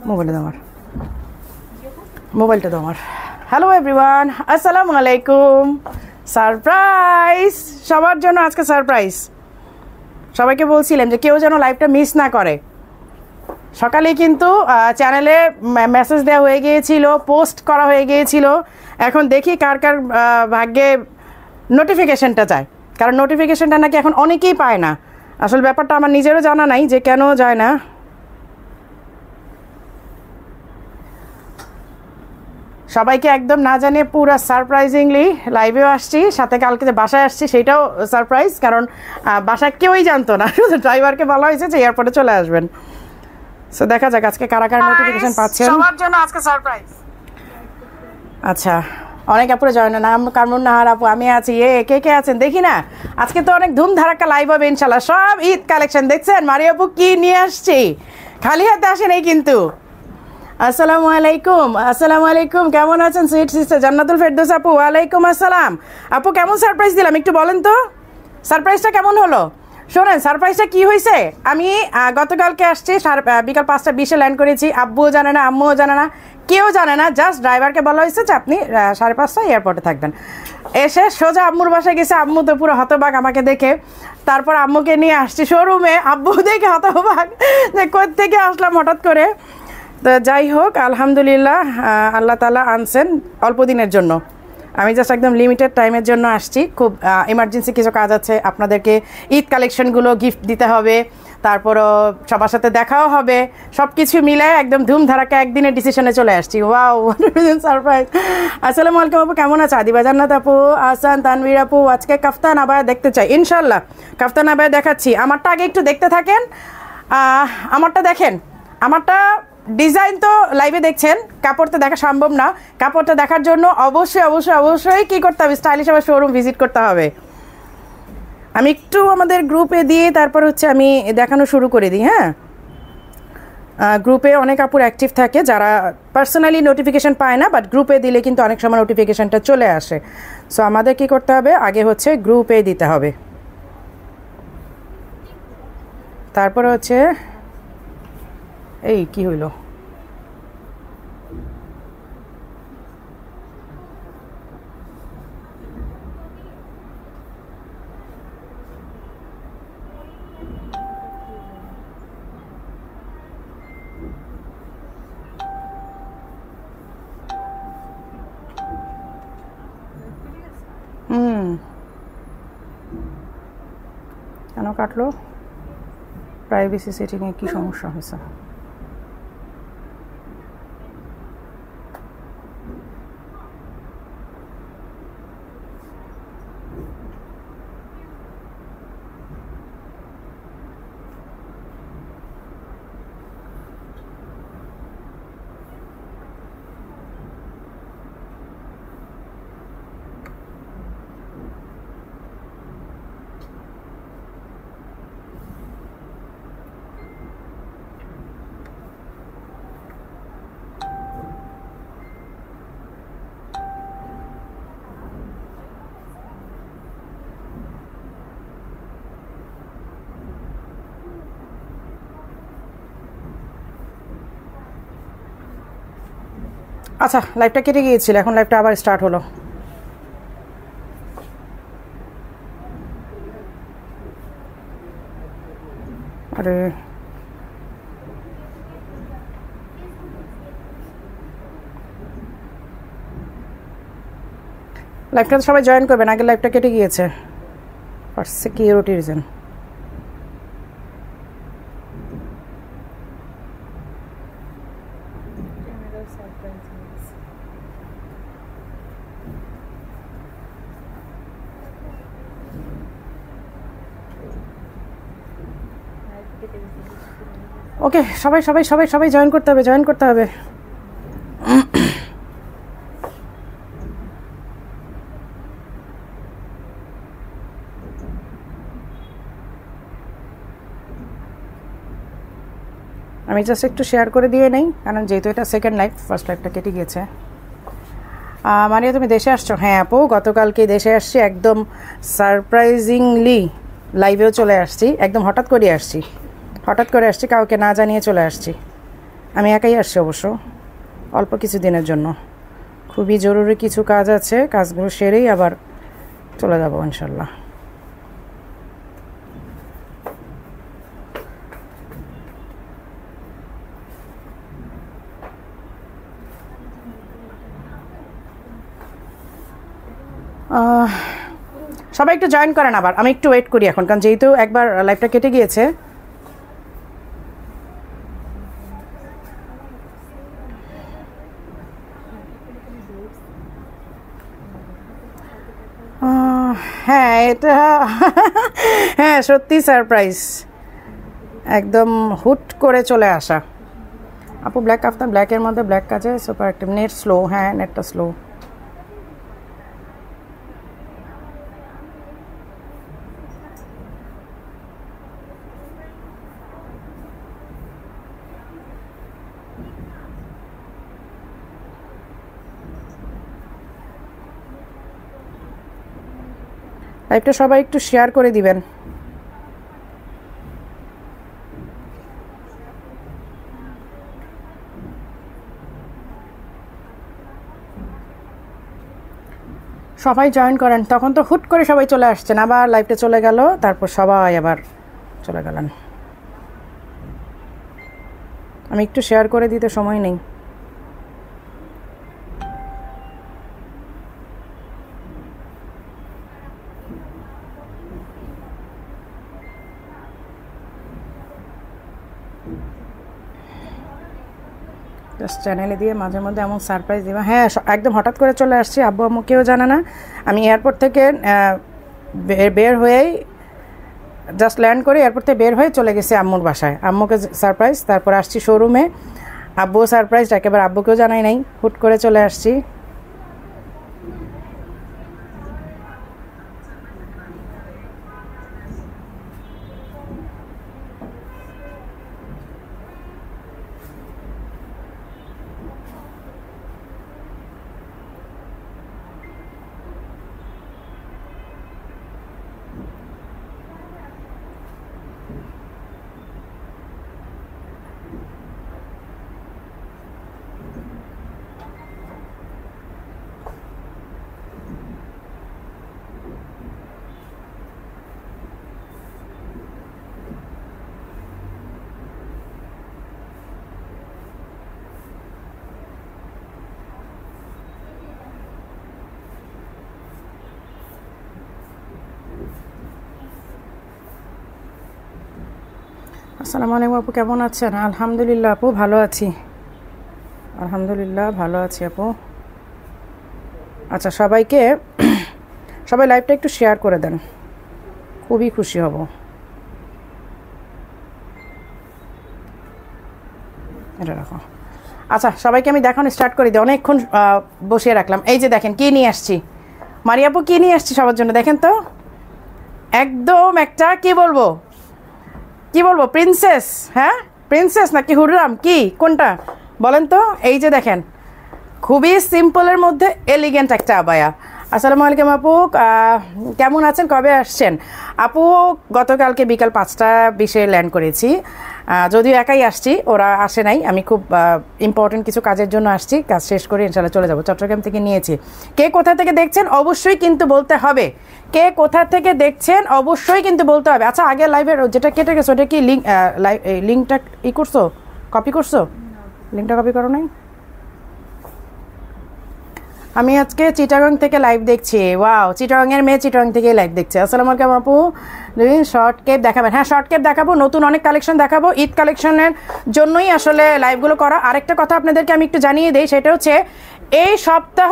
মোবাইলটা দাও আমার, মোবাইলটা দাও আমার। হ্যালো এভরিওয়ান, আসসালামু আলাইকুম। সারপ্রাইজ সবার জন্য আজকে, সারপ্রাইজ। সবাইকে বলছিলাম যে কেউ যেন লাইভটা মিস না করে। সকালে কিন্তু চ্যানেলে মেসেজ দেওয়া হয়ে গিয়েছিল, পোস্ট করা হয়ে গিয়েছিল। এখন দেখি কার কার ভাগ্যে নোটিফিকেশনটা চায়, কারণ নোটিফিকেশনটা নাকি এখন অনেকেই পায় না। আসল ব্যাপারটা আমার নিজেরও জানা নাই যে কেন যায় না। সবাইকে একদম না জানিয়ে পুরো সারপ্রাইজিংলি লাইভেও আসছি, সাথে কালকে যে বাসায় আসছি সেটাও সারপ্রাইজ, কারণ বাসায় কেউই জানতো না, শুধু ড্রাইভারকে বলা হয়েছে যে এয়ারপোর্টে চলে আসবেন। সো দেখা যাক আজকে কারা কারা নোটিফিকেশন পাচ্ছেন। সবার জন্য আজকে সারপ্রাইজ। আচ্ছা, অনেক আপুরে জয়েন নাম কামরুন নাহার আপু, আমি আছি। কে কে আছেন দেখি না। আজকে তো অনেক ধুমধারাক্কা লাইভ হবে ইনশাল্লাহ। সব ঈদ কালেকশন দেখছেন মারি আপু কি নিয়ে আসছি, খালি হাতে আসেন এই কিন্তু। আসসালামু আলাইকুম, আসসালামু আলাইকুম, কেমন আছেন সুইট সিস্টার জান্নাতুল ফেরদৌস আপু? ওয়ালাইকুম আসসালাম আপু, কেমন সারপ্রাইজ দিলাম একটু বলেন তো, সারপ্রাইজটা কেমন হলো? শোনেন সারপ্রাইজটা কি হয়েছে। আমি গতকালকে আসছি, বিকাল 5:20 ল্যান্ড করেছি। আব্বুও জানে না, আম্মুও জানে না, কেউ জানে না। জাস্ট ড্রাইভারকে বলা হয়েছে যে আপনি 5:30 এয়ারপোর্টে থাকবেন। এসে সোজা আম্মুর বাসায় গেছে। আম্মু তো পুরো হতবাক আমাকে দেখে। তারপর আম্মুকে নিয়ে আসছি শোরুমে, আব্বু দেখে হতবাক যে কোত্থেকে আসলাম হঠাৎ করে। তো যাই হোক, আলহামদুলিল্লাহ আল্লাহ তাআলা আনছেন অল্প দিনের জন্য। আমি জাস্ট একদম লিমিটেড টাইমের জন্য আসছি। খুব এমার্জেন্সি কিছু কাজ আছে, আপনাদেরকে ঈদ কালেকশনগুলো গিফট দিতে হবে, তারপরও সবার সাথে দেখাও হবে। সব কিছু মিলে একদম ধুমধারাক্কা একদিনের ডিসিশনে চলে আসছি। Wow, surprise. আসসালামু আলাইকুম আপু, কেমন আছে? আদিবা জান্নাত আপু, আহসান, তানভীর আপু, আজকে কাফতান আবায়া দেখতে চাই ইনশাল্লাহ। কাফতান আবায়া দেখাচ্ছি। আমারটা আগে একটু দেখতে থাকেন, আমারটা দেখেন। আমারটা ডিজাইন তো লাইভে দেখছেন, কাপড় তো দেখা সম্ভব না। কাপড়টা দেখার জন্য অবশ্যই অবশ্যই অবশ্যই কী করতে হবে, স্টাইলিশ আবার শোরুম ভিজিট করতে হবে। আমি একটু আমাদের গ্রুপে দিয়ে তারপর হচ্ছে আমি দেখানো শুরু করে দিই। হ্যাঁ, গ্রুপে অনেক আপুর অ্যাক্টিভ থাকে যারা পার্সোনালি নোটিফিকেশান পায় না, বাট গ্রুপে দিলে কিন্তু অনেক সময় নোটিফিকেশানটা চলে আসে। সো আমাদের কী করতে হবে, আগে হচ্ছে গ্রুপে দিতে হবে, তারপর হচ্ছে এই কি হইল, কেন কাটলো? প্রাইভেসি সেটিংয়ে কি সমস্যা হয়েছে? আচ্ছা, লাইভটা কেটে গিয়েছিল, এখন লাইভটা আবার স্টার্ট হলো। আরে লাইভটা সবাই জয়েন করবেন, আগে লাইভটা কেটে গিয়েছে ফর সিকিউরিটি রিজন। ওকে, সবাই সবাই সবাই সবাই জয়েন করতে হবে, জয়েন করতে হবে। আমি জাস্ট একটু শেয়ার করে দিয়ে নেই, কারণ যেহেতু এটা সেকেন্ড লাইভ, ফার্স্ট লাইভটা কেটে গিয়েছে। মানে তুমি দেশে আসছো? হ্যাঁ আপু, গতকালকে দেশে আসছি, একদম সারপ্রাইজিংলি লাইভেও চলে আসছি, একদম হঠাৎ করে আসছি, কাউকে না জানিয়ে চলে আসছি। আমি একাই আসছি অবশ্য, অল্প কিছু দিনের জন্য। খুবই জরুরি কিছু কাজ আছে, কাজগুলো সেরেই আবার চলে যাব ইনশাল্লাহ। সবাই একটু জয়েন করেন আবার, আমি একটু ওয়েট করি এখন, কারণ যেহেতু একবার লাইভটা কেটে গিয়েছে। হ্যাঁ এটা হ্যাঁ সত্যি সারপ্রাইজ, একদম হুট করে চলে আসা। আপু ব্ল্যাক আফতার, ব্ল্যাকের মধ্যে ব্ল্যাক কাজে সুপার অ্যাক্টিভ, নেট স্লো। হ্যাঁ নেটটা স্লো। লাইভটা সবাই একটু শেয়ার করে দিবেন। সবাই জয়েন করেন, তখন তো হুট করে সবাই চলে আসছেন, আবার লাইভটা চলে গেল, তারপর সবাই আবার চলে গেলেন। আমি একটু শেয়ার করে দিতে সময় নেই। জাস্ট চ্যানেলে দিয়ে মাঝে মধ্যে এমন সারপ্রাইজ দিবা। হ্যাঁ একদম হঠাৎ করে চলে আসছি, আব্বু আম্মু কেউ জানে না। আমি এয়ারপোর্ট থেকে বের হয়েই জাস্ট ল্যান্ড করে এয়ারপোর্ট থেকে বের হয়ে চলে গেছি আম্মুর বাসায়, আম্মুকে সারপ্রাইজ। তারপর আসছি শোরুমে, আব্বুও সারপ্রাইজ, একেবারে আব্বুকেও জানাই নাই, হুট করে চলে আসছি। আসসালামু আলাইকুম আপু, কেমন আছেন? আলহামদুলিল্লাহ আপু ভালো আছি, আলহামদুলিল্লাহ ভালো আছি আপু। আচ্ছা সবাইকে, সবাই লাইভটা একটু শেয়ার করে দেন, খুবই খুশি হব। এটা রাখো। আচ্ছা সবাইকে আমি দেখানো স্টার্ট করে দিই, অনেকক্ষণ বসিয়ে রাখলাম। এই যে দেখেন কি নিয়ে আসছি, মারিয়াপু কি নিয়ে আসছি সবার জন্য, দেখেন তো। একদম একটা কি বলবো প্রিন্সেস। হ্যাঁ প্রিন্সেস নাকি হুররাম, কি কোনটা বলেন তো? এই যে দেখেন, খুবই সিম্পলের মধ্যে এলিগেন্ট একটা আবায়া। আসসালামু আলাইকুম আপু, কেমন আছেন? কবে আসছেন? আপু গতকালকে বিকাল 5:20 ল্যান্ড করেছি, যদিও একাই আসছি, ওরা আসে নাই। আমি খুব ইম্পর্টেন্ট কিছু কাজের জন্য আসছি, কাজ শেষ করে ইনশাল্লাহ চলে যাব। চট্টগ্রাম থেকে নিয়েছি। কে কোথা থেকে দেখছেন অবশ্যই কিন্তু বলতে হবে, কে কোথা থেকে দেখছেন অবশ্যই কিন্তু বলতে হবে। আচ্ছা আগে লাইভের যেটা কেটে গেছে ওটা কি লিঙ্কটা করছো, কপি করছো? লিঙ্কটা কপি করো নাই? আমি আজকে চিটাগাং থেকে লাইভ দেখছি। ওয়াও, চিটাগাংয়ের মেয়ে চিটাগাং থেকে লাইভ দেখছে। আসসালামু আলাইকুম আপু, শর্ট কেপ দেখাবেন? হ্যাঁ শর্ট কেপ দেখাবো, নতুন অনেক কালেকশন দেখাবো, ঈদ কালেকশনের জন্যই আসলে লাইভগুলো করা। আরেকটা কথা আপনাদেরকে আমি একটু জানিয়ে দিই, সেটা হচ্ছে এই সপ্তাহ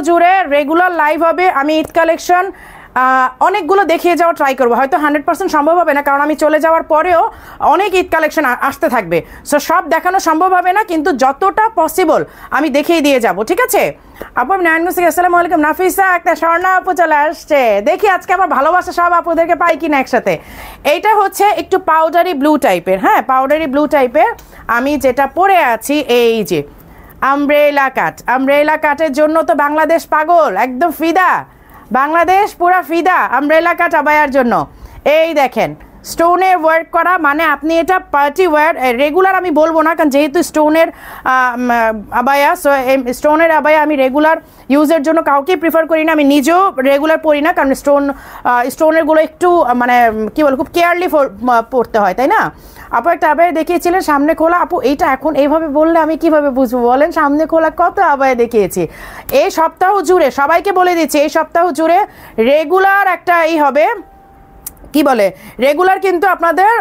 জুড়ে রেগুলার লাইভ হবে। আমি ঈদ কালেকশন অনেকগুলো দেখিয়ে যাওয়া ট্রাই করবো, হয়তো 100% সম্ভব হবে না, কারণ আমি চলে যাওয়ার পরেও অনেক ঈদ কালেকশন আসতে থাকবে। সো সব দেখানো সম্ভব হবে না, কিন্তু যতটা পসিবল আমি দেখিয়ে দিয়ে যাব, ঠিক আছে? আপু আমি নারায়ণগঞ্জ থেকে। আসসালামু আলাইকুম। নাফিসা একটা স্বর্ণা আপু চলে আসছে, দেখি আজকে আমার ভালোবাসা সব আপুদেরকে পাই কিনা একসাথে। এইটা হচ্ছে একটু পাউডারি ব্লু টাইপের, হ্যাঁ পাউডারি ব্লু টাইপের। আমি যেটা পরে আছি এই যে আমব্রেলা কাটের জন্য তো বাংলাদেশ পাগল, একদম ফিদা, বাংলাদেশ পুরা ফিদা আমব্রেলা কাট আবায়ার জন্য। এই দেখেন স্টোনের ওয়ার্ক করা, মানে আপনি এটা পার্টি ওয়্যার, রেগুলার আমি বলবো না, কারণ যেহেতু স্টোনের আবায়া, সো স্টোনের আবায়া আমি রেগুলার ইউজের জন্য কাউকেই প্রিফার করি না, আমি নিজেও রেগুলার পরি না, কারণ স্টোনেরগুলো একটু মানে কী বল খুব কেয়ারলি পড়তে হয়, তাই না? আপু একটা আবায়া দেখিয়েছিলেন সামনে খোলা, আপু এইটা এখন এইভাবে বললে আমি কিভাবে বুঝবো বলেন? সামনে খোলা কত আবায়া দেখিয়েছি এই সপ্তাহ জুড়ে, সবাইকে বলে দিচ্ছি এই সপ্তাহ জুড়ে রেগুলার একটা হবে কি বলে রেগুলার কিন্তু আপনাদের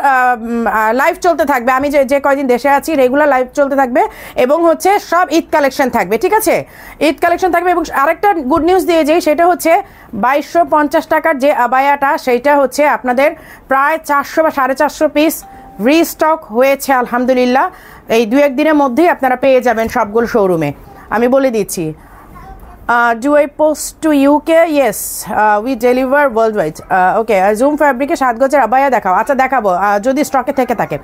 লাইভ চলতে থাকবে। আমি যে কয়দিন দেশে আছি রেগুলার লাইভ চলতে থাকবে, এবং হচ্ছে সব ঈদ কালেকশন থাকবে, ঠিক আছে? ঈদ কালেকশন থাকবে। এবং আরেকটা গুড নিউজ দিয়ে যাই, সেটা হচ্ছে 2250 টাকার যে আবায়াটা, সেইটা হচ্ছে আপনাদের প্রায় 400 বা 450 পিস রিস্টক হয়েছে আলহামদুলিল্লাহ। এই 2-1 দিনের মধ্যেই আপনারা পেয়ে যাবেন সবগুলো শোরুমে, আমি বলে দিচ্ছি। Do I post to UK? Yes, we deliver worldwide. Okay, Zoom Fabric 7 গজের আবায়া দেখাও। আচ্ছা দেখাবো যদি স্টকে থেকে থাকে।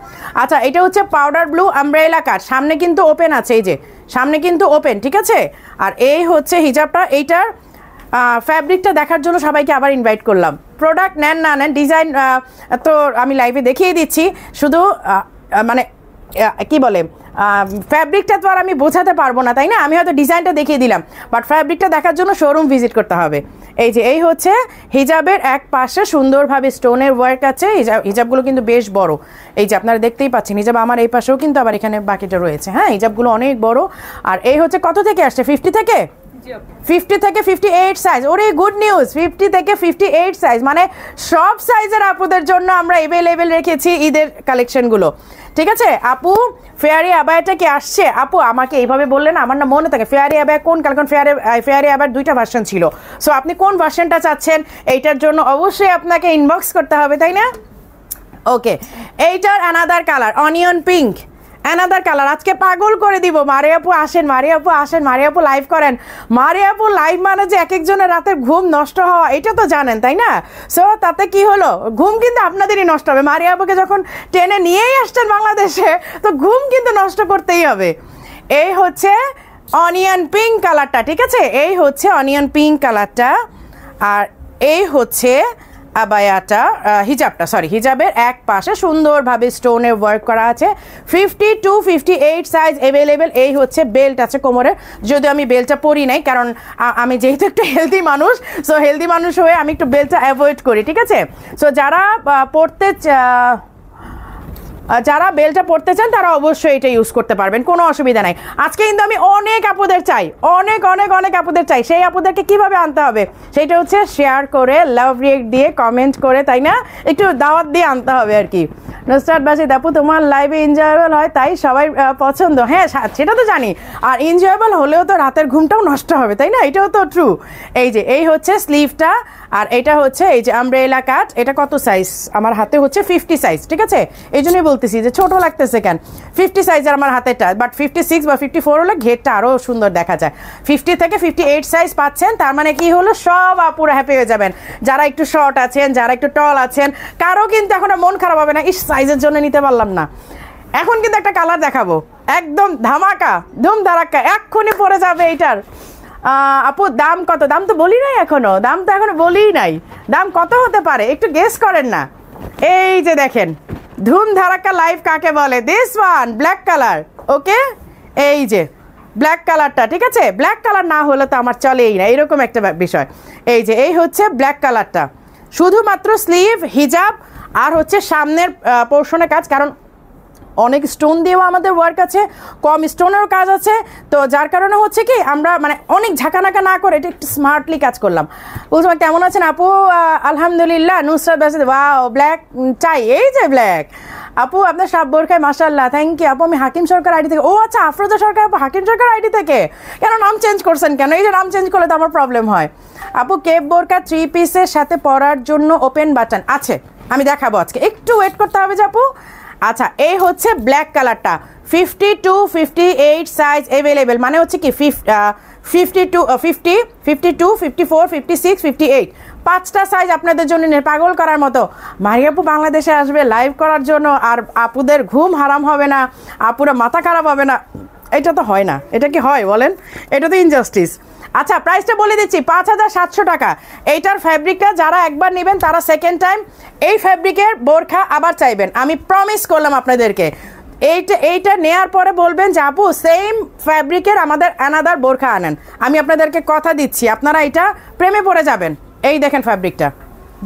আচ্ছা এটা হচ্ছে পাউডার ব্লু আমব্রেলা কাট, সামনে কিন্তু ওপেন আছে, এই যে সামনে কিন্তু ওপেন, ঠিক আছে? আর এই হচ্ছে হিজাবটা, এইটার ফ্যাব্রিকটা দেখার জন্য সবাইকে আবার ইনভাইট করলাম। প্রোডাক্ট নেন না নেন, ডিজাইন তো আমি লাইভে দেখিয়ে দিচ্ছি, শুধু মানে কি বলে ফ্যাব্রিকটা তো আর আমি বোঝাতে পারবো না, তাই না? আমি হয়তো ডিজাইনটা দেখিয়ে দিলাম, বাট ফ্যাব্রিকটা দেখার জন্য শোরুম ভিজিট করতে হবে। এই যে এই হচ্ছে হিজাবের এক পাশে সুন্দরভাবে স্টোনের ওয়ার্ক আছে, হিজাবগুলো কিন্তু বেশ বড়, এই যে আপনারা দেখতেই পাচ্ছেন হিজাব আমার এই পাশেও কিন্তু আবার এখানে বাকিটা রয়েছে। হ্যাঁ, হিজাবগুলো অনেক বড়। আর এই হচ্ছে কত থেকে আসছে? 50 থেকে 58 সাইজ। ওরে গুড নিউজ, 50 থেকে 58 সাইজ, মানে সব সাইজের আপুদের জন্য আমরা অ্যাভেলেবেল রেখেছি ঈদের কালেকশনগুলো, ঠিক আছে? আপু ফেয়ারি আবায়াটা কি আসছে? আপু আমাকে এইভাবে বললেন আমার না মনে থাকে ফেয়ারি আবায়া কোন কালেকশন, ফেয়ারি আবায়ার 2টা ভার্সন ছিল। সো আপনি কোন ভার্সনটা চাচ্ছেন এইটার জন্য অবশ্যই আপনাকে ইনবক্স করতে হবে, তাই না? ওকে, এইটার another colour onion pink, another colour, আজকে পাগল করে দিব। মারে আপু আসেন, মারে আপু আসেন, মারে আপু লাইভ করেন। মারে আপু লাইভ মানে যে এক একজনের রাতের ঘুম নষ্ট হওয়া, এটা তো জানেন, তাই না? সো তাতে কি হলো, ঘুম কিন্তু আপনাদেরই নষ্ট হবে। মারে আপুকে যখন টেনে নিয়েই আসছেন বাংলাদেশে, তো ঘুম কিন্তু নষ্ট করতেই হবে। এই হচ্ছে অনিয়ন পিঙ্ক কালারটা, ঠিক আছে? এই হচ্ছে অনিয়ন পিঙ্ক কালারটা, আর এই হচ্ছে আবায়াটা, হিজাবটা, সরি হিজাবের এক পাশে সুন্দরভাবে স্টোনের ওয়ার্ক করা আছে। 50 to 58 সাইজ অ্যাভেলেবেল। এই হচ্ছে বেল্ট আছে কোমরের, যদিও আমি বেল্টটা পরি নাই, কারণ আমি যেহেতু একটা হেলদি মানুষ, সো হেলদি মানুষ হয়ে আমি একটু বেল্টটা অ্যাভয়েড করি, ঠিক আছে? সো যারা বেলটা পড়তে চান তারা অবশ্যই এটা ইউজ করতে পারবেন, কোনো অসুবিধা নাই। আজকে কিন্তু আমি অনেক আপুদের চাই, অনেক অনেক অনেক আপুদের চাই। সেই আপুদেরকে কিভাবে আনতে হবে সেটা হচ্ছে শেয়ার করে, লাভ রিয়েক্ট দিয়ে, কমেন্ট করে, তাই না? একটু দাওয়াত দিয়ে আনতে হবে আর কি। নুসরাত বাসিদ আপু তোমার লাইভে এনজয়েবল হয় তাই সবাই পছন্দ। হ্যাঁ সেটা তো জানি, আর এনজয়েবল হলেও তো রাতের ঘুমটাও নষ্ট হবে, তাই না? এটাও তো ট্রু। এই যে এই হচ্ছে স্লিভটা, আর এটা হচ্ছে এই যে আমব্রেলা কাট। এটা কত সাইজ? আমার হাতে হচ্ছে 50 সাইজ, ঠিক আছে? এই জন্যই বলতেছি যে ছোট লাগতেছে কেন, 50 সাইজের আমার হাতেটা, বাট 56 বা 54 হলে ঘেরটা আরও সুন্দর দেখা যায়। 50 থেকে 58 সাইজ পাচ্ছেন, তার মানে কি হলো, সব আপুরা হ্যাপি হয়ে যাবেন। যারা একটু শর্ট আছেন, যারা একটু টল আছেন, কারো কিন্তু এখন মন খারাপ হবে না, ইস সাইজের জন্য নিতে পারলাম না। এখন কিন্তু একটা কালার দেখাবো, একদম ধামাকা, ধুম ধারাক্কা, এক্ষুনি পড়ে যাবে এইটার। আপু দাম কত? দাম তো বলি নাই এখনো, দাম তো এখনো বলিই নাই। দাম কত হতে পারে একটু গেস করেন না। এই যে দেখেন ধুম ধারাক্কা লাইভ কাকে বলে, দিস ওয়ান ব্ল্যাক কালার। ওকে, এই যে ব্ল্যাক কালারটা, ঠিক আছে? ব্ল্যাক কালার না হলে তো আমার চলেই না, এরকম একটা বিষয়। এই যে এই হচ্ছে ব্ল্যাক কালারটা, শুধুমাত্র স্লিভ, হিজাব আর হচ্ছে সামনের পোর্শনের কাজ, কারণ অনেক স্টোন দিয়েও আমাদের ওয়ার্ক আছে, কম স্টোনেরও কাজ আছে। তো যার কারণে হচ্ছে কি আমরা মানে অনেক ঝাঁকানাকা না করে এটা একটু স্মার্টলি কাজ করলাম। বুঝলাম, কেমন আছেন আপু? আলহামদুলিল্লাহ। নুসরাত বাসিদ ওয়াও ব্ল্যাক চাই, এই যে ব্ল্যাক। আপু আপনার সব বোরখায় মাশাআল্লাহ, থ্যাংক ইউ আপু। আমি হাকিম সরকার আইডি থেকে। ও আচ্ছা, আফরোজা সরকার আপু হাকিম সরকার আইডি থেকে কেন নাম চেঞ্জ করছেন কেন? এই যে নাম চেঞ্জ করলে তো আমার প্রবলেম হয়। আপু কেপ বোরকা 3 পিসের সাথে পরার জন্য ওপেন বাটন আছে, আমি দেখাবো আজকে, একটু ওয়েট করতে হবে যে আপু। আচ্ছা এই হচ্ছে ব্ল্যাক কালারটা, 50 to 58 সাইজ অ্যাভেলেবেল, মানে হচ্ছে কি 52, 54, 56, 58, 5টা সাইজ আপনাদের জন্য পাগল করার মতো। মারিয়া আপু বাংলাদেশে আসবে লাইভ করার জন্য, আর আপুদের ঘুম হারাম হবে না, আপুরা মাথা খারাপ হবে না, এটা তো হয় না, এটা কি হয় বলেন? এটা তো ইনজাস্টিস। আচ্ছা প্রাইসটা বলে দিচ্ছি, 5700 টাকা। এইটার ফ্যাব্রিকটা যারা একবার নেবেন তারা সেকেন্ড টাইম এই ফ্যাব্রিকের বোরখা আবার চাইবেন, আমি প্রমিস করলাম আপনাদেরকে। এইটা নেয়ার পরে বলবেন যে আপু সেম ফ্যাব্রিকের আমাদের অ্যানাদার বোরখা আনেন, আমি আপনাদেরকে কথা দিচ্ছি আপনারা এটা প্রেমে পড়ে যাবেন। এই দেখেন ফ্যাব্রিকটা,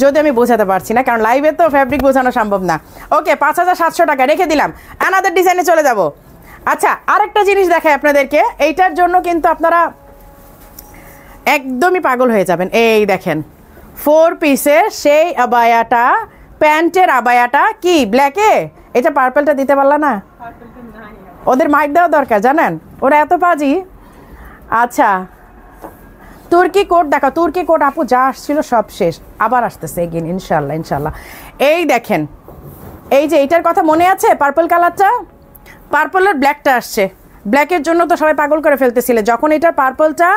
যদি আমি বোঝাতে পারছি না কারণ লাইভে তো ফ্যাব্রিক বোঝানো সম্ভব না। ওকে 5700 টাকা রেখে দিলাম, অ্যানাদার ডিজাইনে চলে যাব। আচ্ছা আরেকটা জিনিস দেখাই আপনাদেরকে, এইটার জন্য কিন্তু আপনারা একদমই পাগল হয়ে যাবেন। এই দেখেন 4 পিসের সেই আবায়াটা, প্যান্টের আবায়াটা কি ব্ল্যাকে, এটা পার্পলটা দিতে পারলা না? ওদের মাইক দেওয়া দরকার জানেন, ওরা এত পাজি। আচ্ছা তুর্কি কোট দেখো, তুর্কি কোট আপু যা আসছিল সব শেষ, আবার আসতেছে এগেন ইনশাল্লাহ ইনশাল্লাহ। এই দেখেন, এই যে এইটার কথা মনে আছে পার্পল কালারটা, পার্পলের ব্ল্যাকটা আসছে, ব্ল্যাকের জন্য তো সবাই পাগল করে ফেলতেছিলে। যখন এটার পার্পলটা,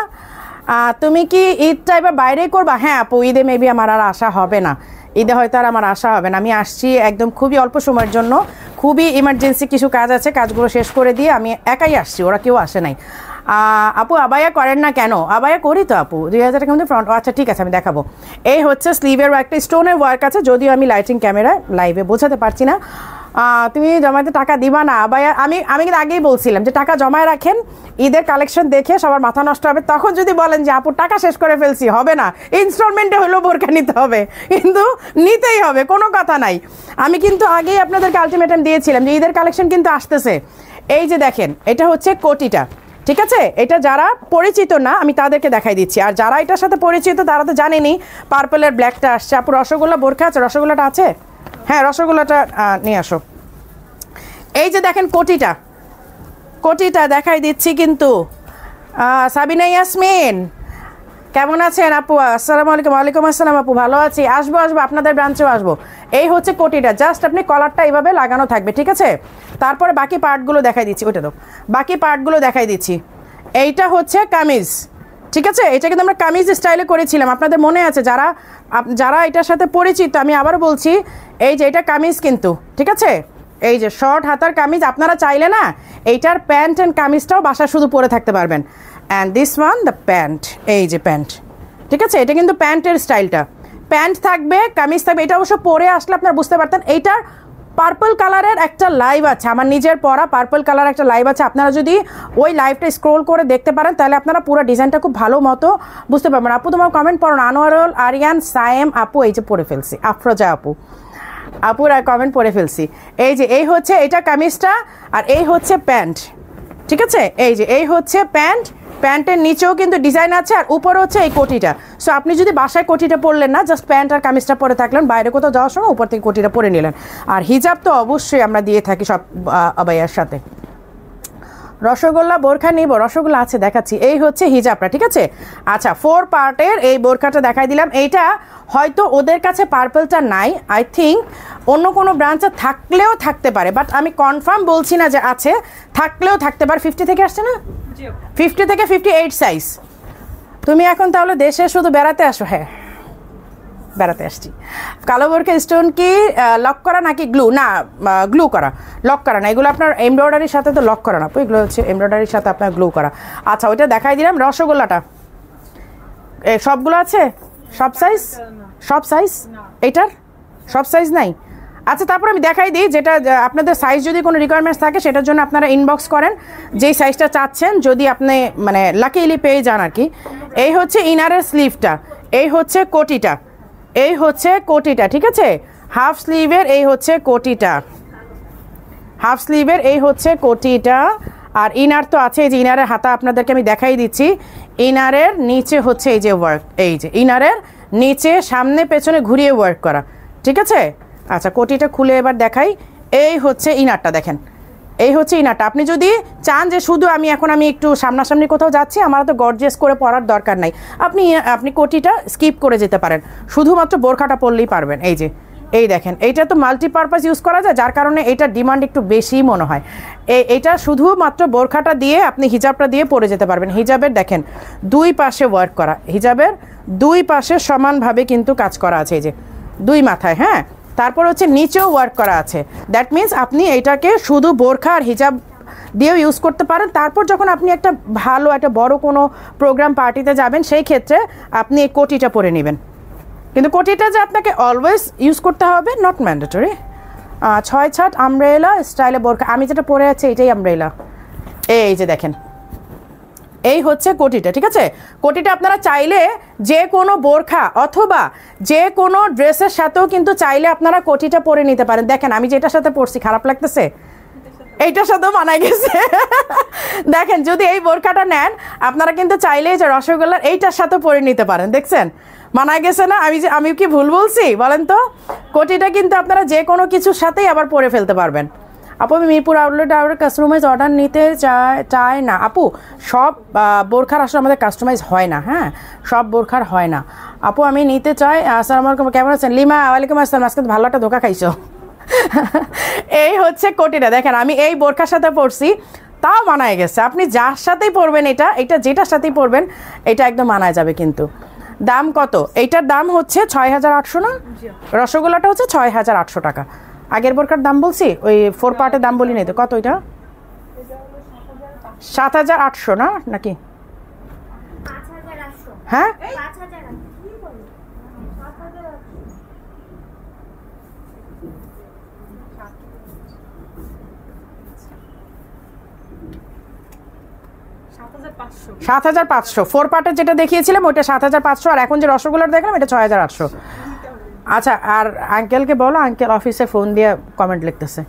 তুমি কি ঈদটা এবার বাইরেই করবা? হ্যাঁ আপু ঈদে মেবি আমার আর আসা হবে না, ঈদে হয়তো আর আমার আসা হবে না, আমি আসছি একদম খুবই অল্প সময়ের জন্য, খুবই ইমার্জেন্সি কিছু কাজ আছে, কাজগুলো শেষ করে দিয়ে আমি একাই আসছি, ওরা কেউ আসে নাই। আপু আবায়া করেন না কেন? আবায়া করি তো আপু, 2000 টাকা মধ্যে ফ্রন্ট। আচ্ছা ঠিক আছে আমি দেখাবো। এই হচ্ছে স্লিভের একটা স্টোনের ওয়ার্ক আছে, যদিও আমি লাইটিং ক্যামেরায় লাইভে বোঝাতে পারছি না। তুমি জমাতে টাকা দিবা না আবায়া, আমি কিন্তু আগেই বলছিলাম যে টাকা জমায় রাখেন, ঈদের কালেকশন দেখে সবার মাথা নষ্ট হবে, তখন যদি বলেন যে আপু টাকা শেষ করে ফেলছি, হবে না, ইনস্টলমেন্টে হলেও বোরকা নিতে হবে, কিন্তু নিতেই হবে, কোনো কথা নাই। আমি কিন্তু আগেই আপনাদেরকে আলটিমেটাম দিয়েছিলাম যে ঈদের কালেকশন কিন্তু আসতেছে। এই যে দেখেন এটা হচ্ছে কোটিটা, ঠিক আছে? এটা যারা পরিচিত না আমি তাদেরকে দেখাই দিচ্ছি, আর যারা এটার সাথে পরিচিত তারা তো জানেনি পার্পলের ব্ল্যাকটা আসছে। আপু রসগোল্লা বোরখা আছে? রসগোল্লাটা আছে? হ্যাঁ রসগোল্লাটা নিয়ে আসো। এই যে দেখেন কোটিটা, কোটিটা দেখাই দিচ্ছি কিন্তু। সাবিনা ইয়াসমিন কেমন আছেন আপু? আসসালামু আলাইকুম। ওয়ালাইকুম আসসালাম আপু, ভালো আছি, আসবো আপনাদের ব্রাঞ্চেও আসবো। এই হচ্ছে কোটিটা, জাস্ট আপনি কলারটা এইভাবে লাগানো থাকবে, ঠিক আছে? তারপরে বাকি পার্টগুলো দেখাই দিচ্ছি, ওইটা তো বাকি পার্টগুলো দেখাই দিচ্ছি। এইটা হচ্ছে কামিজ, ঠিক আছে? এটা কিন্তু আমরা কামিজ স্টাইলে করেছিলাম, আপনাদের মনে আছে যারা যারা এটার সাথে পরিচিত, আমি আবারও বলছি এই যে এটা কামিজ কিন্তু, ঠিক আছে? এই যে শর্ট হাতার কামিজ, আপনারা চাইলে না এইটার প্যান্ট অ্যান্ড কামিজটাও বাসা শুধু পরে থাকতে পারবেন। And this one the pant, এই যে প্যান্ট, ঠিক আছে? এটা কিন্তু প্যান্টের স্টাইলটা, প্যান্ট থাকবে কামিজ থাকবে। এটা অবশ্য পরে আসলে আপনারা বুঝতে পারতেন। এইটার পার্পল কালারের একটা লাইভ আছে, আমার নিজের পরা পার্পল কালার একটা লাইভ আছে, আপনারা যদি ওই লাইভটা স্ক্রোল করে দেখতে পারেন তাহলে আপনারা পুরো ডিজাইনটা খুব ভালো মতো বুঝতে পারবেন। আপু তোমার কমেন্ট পড়ো না, আনোয়ারুল আরিয়ান সায়েম আপু, এই যে পড়ে ফেলছি, আফরোজা আপু, আপুর আর কমেন্ট পড়ে ফেলছি। এই যে এই হচ্ছে এটা কামিজটা, আর এই হচ্ছে প্যান্ট, ঠিক আছে? এই যে এই হচ্ছে প্যান্ট, প্যান্টের নিচেও কিন্তু ডিজাইন আছে, আর উপরে হচ্ছে এই কোটিটা। সো আপনি যদি বাসায় কোটিটা পরলেন না, জাস্ট প্যান্ট আর কামিজটা পরে থাকলেন, বাইরে কোথাও যাওয়ার সময় উপর থেকে কোটিটা পরে নিলেন। আর হিজাব তো অবশ্যই আমরা দিয়ে থাকি সব আবাইয়ার সাথে। রসগোল্লা বোরখা নিব, রসগোল্লা আছে দেখাচ্ছি। এই হচ্ছে হিজাবটা, ঠিক আছে? আচ্ছা 4 পার্টের এই বোরখাটা দেখাই দিলাম। এইটা হয়তো ওদের কাছে পার্পলটা নাই, আই থিঙ্ক অন্য কোনো ব্রাঞ্চে থাকলেও থাকতে পারে, বাট আমি কনফার্ম বলছি না যে আছে, থাকলেও থাকতে পারে। 50 থেকে আসছে না, 50 থেকে 58 সাইজ। তুমি এখন তাহলে দেশে শুধু বেড়াতে আসো? হ্যাঁ বেড়াতে আসছি। কালো বোরখা স্টোন কি লক করা নাকি গ্লু? না গ্লু করা, লক করা না, এগুলো আপনার এমব্রয়ডারির সাথে তো লক করা না, এগুলো হচ্ছে এমব্রয়ডারির সাথে আপনার গ্লু করা। আচ্ছা ওইটা দেখাই দিলাম। রসগোল্লাটা সবগুলো আছে, সব সাইজ, সব সাইজ এইটার সব সাইজ নাই। আচ্ছা তারপর আমি দেখাই দিই, যেটা আপনাদের সাইজ যদি কোনো রিকোয়ারমেন্টস থাকে সেটার জন্য আপনারা ইনবক্স করেন যেই সাইজটা চাচ্ছেন, যদি আপনি মানে লাকিলি পেয়ে যান আর কি। এই হচ্ছে ইনারের স্লিভটা, এই হচ্ছে কোটিটা, এই হচ্ছে কোটিটা, ঠিক আছে? হাফ স্লিভের এই হচ্ছে কোটিটা, হাফ স্লিভের এই হচ্ছে কোটিটা। আর ইনার তো আছে, এই যে ইনারের হাতা আপনাদেরকে আমি দেখাই দিচ্ছি। ইনারের নিচে হচ্ছে এই যে ওয়ার্ক, এই যে ইনারের নিচে সামনে পেছনে ঘুরিয়ে ওয়ার্ক করা, ঠিক আছে? আচ্ছা কোটিটা খুলে এবার দেখাই। এই হচ্ছে ইনারটা, দেখেন এই হচ্ছে ইনারটা। আপনি যদি চান যে শুধু আমি একটু সামনাসামনি কোথাও যাচ্ছি, আমার তো গর্জিয়াস করে পরার দরকার নাই, আপনি কোটিটা স্কিপ করে যেতে পারেন, শুধুমাত্র বোরখাটা পরলেই পারবেন। এই যে এই দেখেন, এইটা তো মাল্টিপারপাস ইউজ করা যায়, যার কারণে এইটার ডিমান্ড একটু বেশি মনে হয়। এইটা শুধুমাত্র বোরখাটা দিয়ে আপনি হিজাবটা দিয়ে পরে যেতে পারবেন। হিজাবের দেখেন 2 পাশে ওয়ার্ক করা, হিজাবের 2 পাশে সমানভাবে কিন্তু কাজ করা আছে, এই যে 2 মাথায়, হ্যাঁ। তারপর হচ্ছে নিচেও ওয়ার্ক করা আছে, দ্যাট মিনস আপনি এইটাকে শুধু বোরখা আর হিজাব দিয়েও ইউজ করতে পারেন। তারপর যখন আপনি একটা ভালো একটা বড় কোনো প্রোগ্রাম পার্টিতে যাবেন সেই ক্ষেত্রে আপনি এই কোটিটা পরে নেবেন, কিন্তু কোটিটা যে আপনাকে অলওয়েজ ইউজ করতে হবে নট ম্যান্ডেটরি। 6/6 আমব্রেলা স্টাইলে বোরখা, আমি যেটা পরে আছি এটাই আমব্রেলা। এই যে দেখেন এই হচ্ছে কোটিটা, ঠিক আছে? কোটিটা আপনারা চাইলে যে কোনো বোরখা অথবা যে কোনো ড্রেসের সাথেও কিন্তু চাইলে আপনারা কোটিটা পরে নিতে পারেন। দেখেন আমি যেটার সাথে পরছি খারাপ লাগতেছে? এইটার সাথেও মানায় গেছে। দেখেন যদি এই বোরখাটা নেন আপনারা কিন্তু চাইলেই যে রসগোল্লার এইটার সাথে পরে নিতে পারেন। দেখছেন মানায় গেছে না? আমি কি ভুল বলছি বলেন তো? কোটিটা কিন্তু আপনারা যে কোনো কিছুর সাথেই আবার পরে ফেলতে পারবেন। আপু আমি মিরপুর আউটলেট কাস্টমাইজ অর্ডার নিতে চাই না আপু। সব বোরখার আসলে আমাদের কাস্টমাইজ হয় না, হ্যাঁ সব বোরখার হয় না আপু, আমি নিতে চাই। আসসালামু আলাইকুম, কেমন আছেন? লিমা ওয়ালাইকুম আসসালাম, আজকে ভালো একটা ধোকা খাইছো। এই হচ্ছে কোটিটা, দেখেন আমি এই বোরখার সাথে পরছি তাও মানায় গেছে। আপনি যার সাথেই পরবেন এটা যেটার সাথেই পরবেন এটা একদম মানায় যাবে। কিন্তু দাম কত? এইটার দাম হচ্ছে 6,800 না? রসগোল্লাটা হচ্ছে 6,800 টাকা। আগের বোরকার দাম বলছি, ওই 4 পার্টের দাম বলি নাই তো, কত এটা? 7,800 না নাকি? হ্যাঁ 7,500। 4 পার্টের যেটা দেখিয়েছিলাম ওইটা 7,500, আর এখন যে রসগোল্লার দেখলাম এটা 6,800। আচ্ছা আর আঙ্কেলকে বলো, আঙ্কেল অফিসে ফোন দিয়ে কমেন্ট লিখতেছে।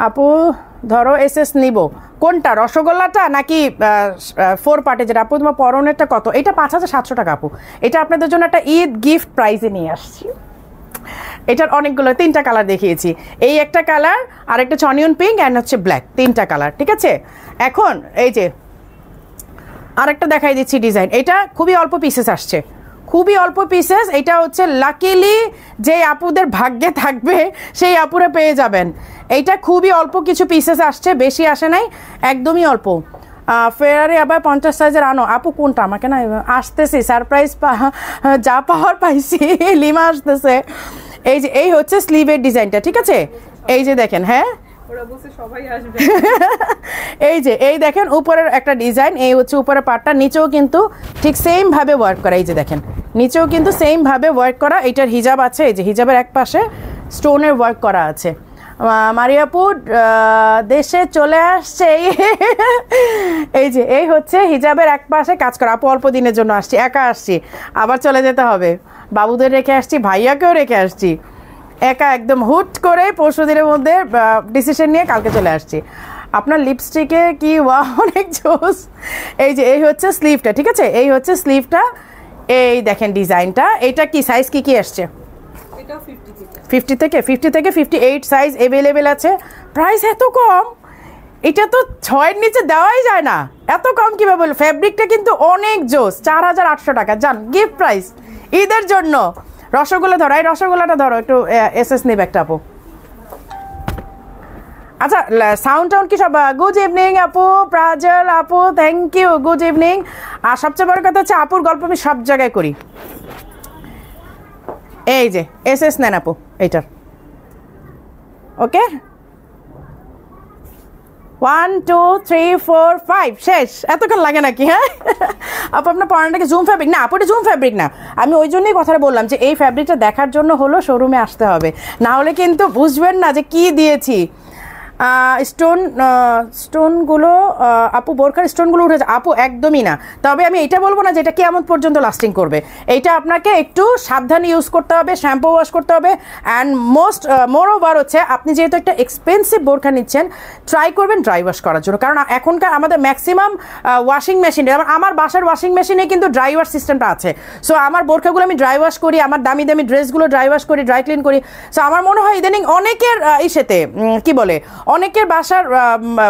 আপু ধরো এসএস নিব, কোনটা রসগোল্লাটা নাকি 4 পার্টে যেটা? আপু তোমার পরনেরটা কত? এটা 5,700 টাকা আপু। এটা আপনাদের জন্য একটা ঈদ গিফট প্রাইজে নিয়ে আসছি। এটার অনেকগুলো 3টা কালার দেখিয়েছি, এই একটা কালার আর একটা অনিয়ন পিঙ্ক অ্যান্ড হচ্ছে ব্ল্যাক, 3টা কালার, ঠিক আছে? এখন এই যে আরেকটা দেখাই দিচ্ছি ডিজাইন, এটা খুবই অল্প পিসেস আসছে, খুবই অল্প পিসেস। এটা হচ্ছে লাকিলি যে আপুদের ভাগ্যে থাকবে সেই আপুরা পেয়ে যাবেন। এইটা খুবই অল্প কিছু পিসেস আসছে, বেশি আসে নাই, একদমই অল্প। ফেরারি আবার 50 সাইজের আনো আপু। কোনটা? আমাকে না আসতেছি সারপ্রাইজ যা পাওয়ার পাইছি। লিমা আসতেছে। এই যে এই হচ্ছে স্লিভের ডিজাইনটা, ঠিক আছে? এই যে দেখেন, হ্যাঁ এই যে এই দেখেন উপরের একটা ডিজাইন, এই হচ্ছে উপরের পার্টটা, নিচেও কিন্তু ঠিক সেম ভাবে ওয়ার্ক করা। এই যে দেখেন নিচেও কিন্তু সেম ভাবে ওয়ার্ক করা। এটার হিজাব আছে, এই যে হিজাবের এক পাশে স্টোনের ওয়ার্ক করা আছে। মারিয়াপুর দেশে চলে আসছে। এই যে এই হচ্ছে হিজাবের এক পাশে কাজ করা। আপু অল্প দিনের জন্য আসছি, একা আসছি, আবার চলে যেতে হবে। বাবুদের রেখে আসছি, ভাইয়াকেও রেখে আসছি, একা একদম হুট করে পরশু দিনের মধ্যে ডিসিশন নিয়ে কালকে চলে আসছি। আপনার লিপস্টিকে কি অনেক জোস। এই যে এই হচ্ছে স্লিভটা, ঠিক আছে? এই হচ্ছে স্লিভটা, এই দেখেন ডিজাইনটা। এটা কি সাইজ কি আসছে? 50 থেকে 58 সাইজ অ্যাভেলেবেল আছে। প্রাইস এত কম, এটা তো 6-এর নিচে দেওয়াই যায় না, এত কম কীভাবে বলবো? ফ্যাব্রিকটা কিন্তু অনেক জোস। 4,800 টাকা, জান গিফট প্রাইস ঈদের জন্য। রসগোল্লা ধরো, এই রসগোল্লাটা ধরো একটু, এসএস নেবে একটা আপু। আচ্ছা সাউন্ড টাউন কি সব? গুড ইভিনিং আপু, প্রাজল আপু, থ্যাংক ইউ, গুড ইভিনিং। আর সবচেয়ে বড় কথা হচ্ছে আপুর গল্প আমি সব জায়গায় করি। এই যে এসএস নেন আপু এইটার, ওকে 1 2 3 4 5 শেষ। এতক্ষণ লাগে নাকি? হ্যাঁ আপু আপনার পড়াটাকে জুম ফ্যাব্রিক না? আপু এটা জুম ফ্যাব্রিক না। আমি ওই জন্যই কথাটা বললাম যে এই ফ্যাব্রিকটা দেখার জন্য হলো শোরুমে আসতে হবে, না হলে কিন্তু বুঝবেন না যে কি দিয়েছি। স্টোনগুলো আপু বোরখার স্টোনগুলো উঠেছে আপু? একদমই না। তবে আমি এটা বলবো না যে এটা কেমন পর্যন্ত লাস্টিং করবে। এইটা আপনাকে একটু সাবধানে ইউজ করতে হবে, শ্যাম্পু ওয়াশ করতে হবে। অ্যান্ড মোর ওভার হচ্ছে আপনি যেহেতু একটা এক্সপেন্সিভ বোরখা নিচ্ছেন, ট্রাই করবেন ড্রাই ওয়াশ করার জন্য। কারণ এখনকার আমাদের ম্যাক্সিমাম ওয়াশিং মেশিন, আমার বাসার ওয়াশিং মেশিনে কিন্তু ড্রাই ওয়াশ সিস্টেমটা আছে। সো আমার বোরখাগুলো আমি ড্রাই ওয়াশ করি, আমার দামি দামি ড্রেসগুলো ড্রাই ওয়াশ করি, ড্রাই ক্লিন করি। সো আমার মনে হয় ইদানিং অনেকের ইসেতে কি বলে, অনেকের বাসার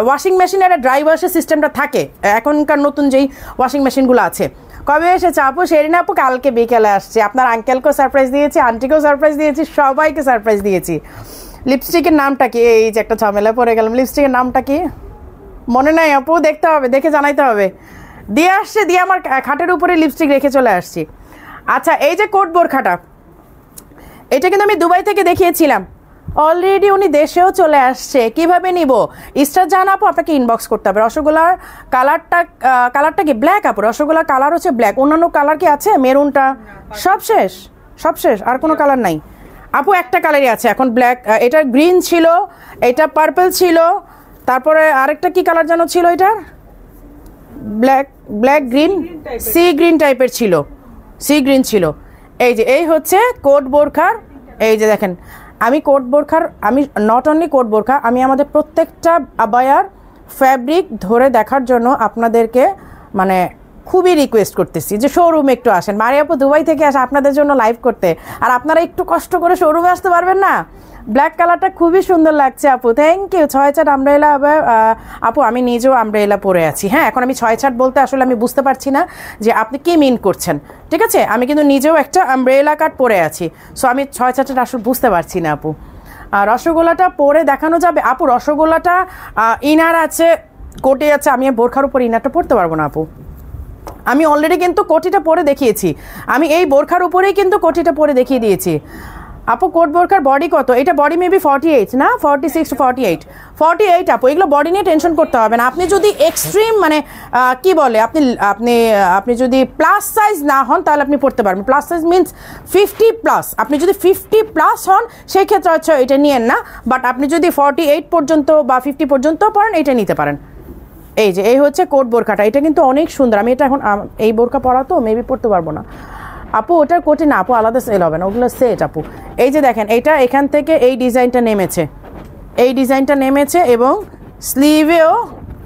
ওয়াশিং মেশিনের ড্রাই ওয়াশের সিস্টেমটা থাকে এখনকার নতুন যেই ওয়াশিং মেশিনগুলো আছে। কবে এসেছে আপু? সেরিন আপু কালকে বিকেলে আসছে। আপনার আঙ্কেলকেও সারপ্রাইজ দিয়েছি, আন্টিকেও সারপ্রাইজ দিয়েছি, সবাইকে সারপ্রাইজ দিয়েছি। লিপস্টিকের নামটা কি? এই যে একটা ঝামেলা পড়ে গেলাম, লিপস্টিকের নামটা কি মনে নাই আপু? দেখতে হবে, দেখে জানাইতে হবে। দিয়ে আসছে, দিয়ে আমার খাটের উপরে লিপস্টিক রেখে চলে আসছি। আচ্ছা এই যে কোট বোরখাটা, এটা কিন্তু আমি দুবাই থেকে দেখিয়েছিলাম। অলরেডি উনি দেশেও চলে আসছে, কিভাবে নিব? স্টার জান আপু আপনাকে ইনবক্স করতে হবে। রসগোল্লার কালারটা কি ব্ল্যাক আপু? রসগোল্লার কালার হচ্ছে ব্ল্যাক, অন্যান্য কালার কি আছে? মেরুনটা সব শেষ, সব শেষ, আর কোনো কালার নাই আপু, একটা কালারই আছে এখন ব্ল্যাক। এটা গ্রিন ছিল, এটা পার্পল ছিল, তারপরে আরেকটা কি কালার যেন ছিল, এটা ব্ল্যাক গ্রিন, সি গ্রিন টাইপের ছিল, সি গ্রিন ছিল। এই যে এই হচ্ছে কোট বোরখার, এই যে দেখেন আমি কোট বোরখার, আমি নট অনলি কোট বোরখা, আমি আমাদের প্রত্যেকটা আবায়ার ফ্যাব্রিক ধরে দেখার জন্য আপনাদেরকে মানে খুবই রিকোয়েস্ট করতেছি যে শোরুমে একটু আসেন। মারিয়া আপু দুবাই থেকে আসে আপনাদের জন্য লাইভ করতে, আর আপনারা একটু কষ্ট করে শোরুমে আসতে পারবেন না? ব্ল্যাক কালারটা খুবই সুন্দর লাগছে আপু, থ্যাংক ইউ। 6/4 আমব্রেলা আপু, আমি নিজেও আমব্রেলা পরে আছি। হ্যাঁ, এখন আমি 6/4 বলতে আসলে আমি বুঝতে পারছি না যে আপনি কি মিন করছেন, ঠিক আছে? আমি কিন্তু নিজেও একটা আমব্রেলা কাট পরে আছি, সো আমি 6/4টা আসলে বুঝতে পারছি না আপু। রসগোল্লাটা পরে দেখানো যাবে আপু? রসগোল্লাটা ইনার আছে, কোটি আছে, আমি বোরখার উপর ইনারটা পরতে পারবো না আপু। আমি অলরেডি কিন্তু কোটিটা পরে দেখিয়েছি, আমি এই বোরখার উপরেই কিন্তু কোটিটা পরে দেখিয়ে দিয়েছি আপু। কোট বোরখার বডি কত? এটা বডি মেবি 48 না 46 to 48 আপু। এগুলো বডি নিয়ে টেনশন করতে হবে না। আপনি যদি এক্সট্রিম মানে কি বলে, আপনি আপনি আপনি যদি প্লাস সাইজ না হন তাহলে আপনি পড়তে পারবেন। Plus size means 50+। আপনি যদি 50+ হন সেই ক্ষেত্রে হচ্ছে এটা নিয়েন না, বাট আপনি যদি 48 পর্যন্ত বা 50 পর্যন্ত পড়েন এটা নিতে পারেন। এই যে এই হচ্ছে কোট বোরখাটা, এটা কিন্তু অনেক সুন্দর। আমি এটা এখন এই বোরখা পরা তো মেবি পড়তে পারবো না আপু, ওটার কোটি না আপু, আলাদা সেল হবে না, ওগুলো সেট আপু। এই যে দেখেন এটা এখান থেকে এই ডিজাইনটা নেমেছে, এই ডিজাইনটা নেমেছে, এবং স্লিভেও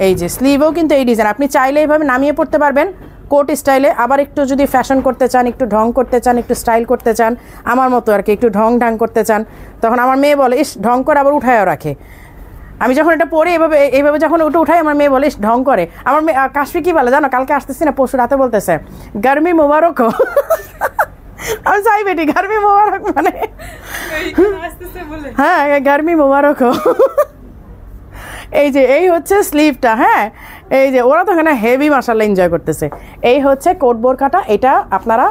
এই যে স্লিভেও কিন্তু এই ডিজাইন। আপনি চাইলে এইভাবে নামিয়ে পড়তে পারবেন কোট স্টাইলে, আবার একটু যদি ফ্যাশন করতে চান, একটু ঢং করতে চান, একটু স্টাইল করতে চান, আমার মতো আর কি, একটু ঢং করতে চান, তখন আমার মেয়ে বলে ইস ঢং করে, আবার উঠায়ও রাখে। আমি যখন এটা পরে এইভাবে যখন ওটা উঠাই, আমার মেয়ে বলে ঢং করে। আমার মেয়ে কাশফি কি বলে জানো, কালকে আসতেছি না, পরশু রাতে বলতেছে গরমি মোবারক হো। আমি চাই বেটি গরমি মোবারক মানে হ্যাঁ গরমি মোবারক হো। এই যে এই হচ্ছে স্লিভটা, হ্যাঁ এই যে ওরা তো এখানে হেভি মাশাআল্লাহ এনজয় করতেছে। এই হচ্ছে কোট বোরখাটা, এটা আপনারা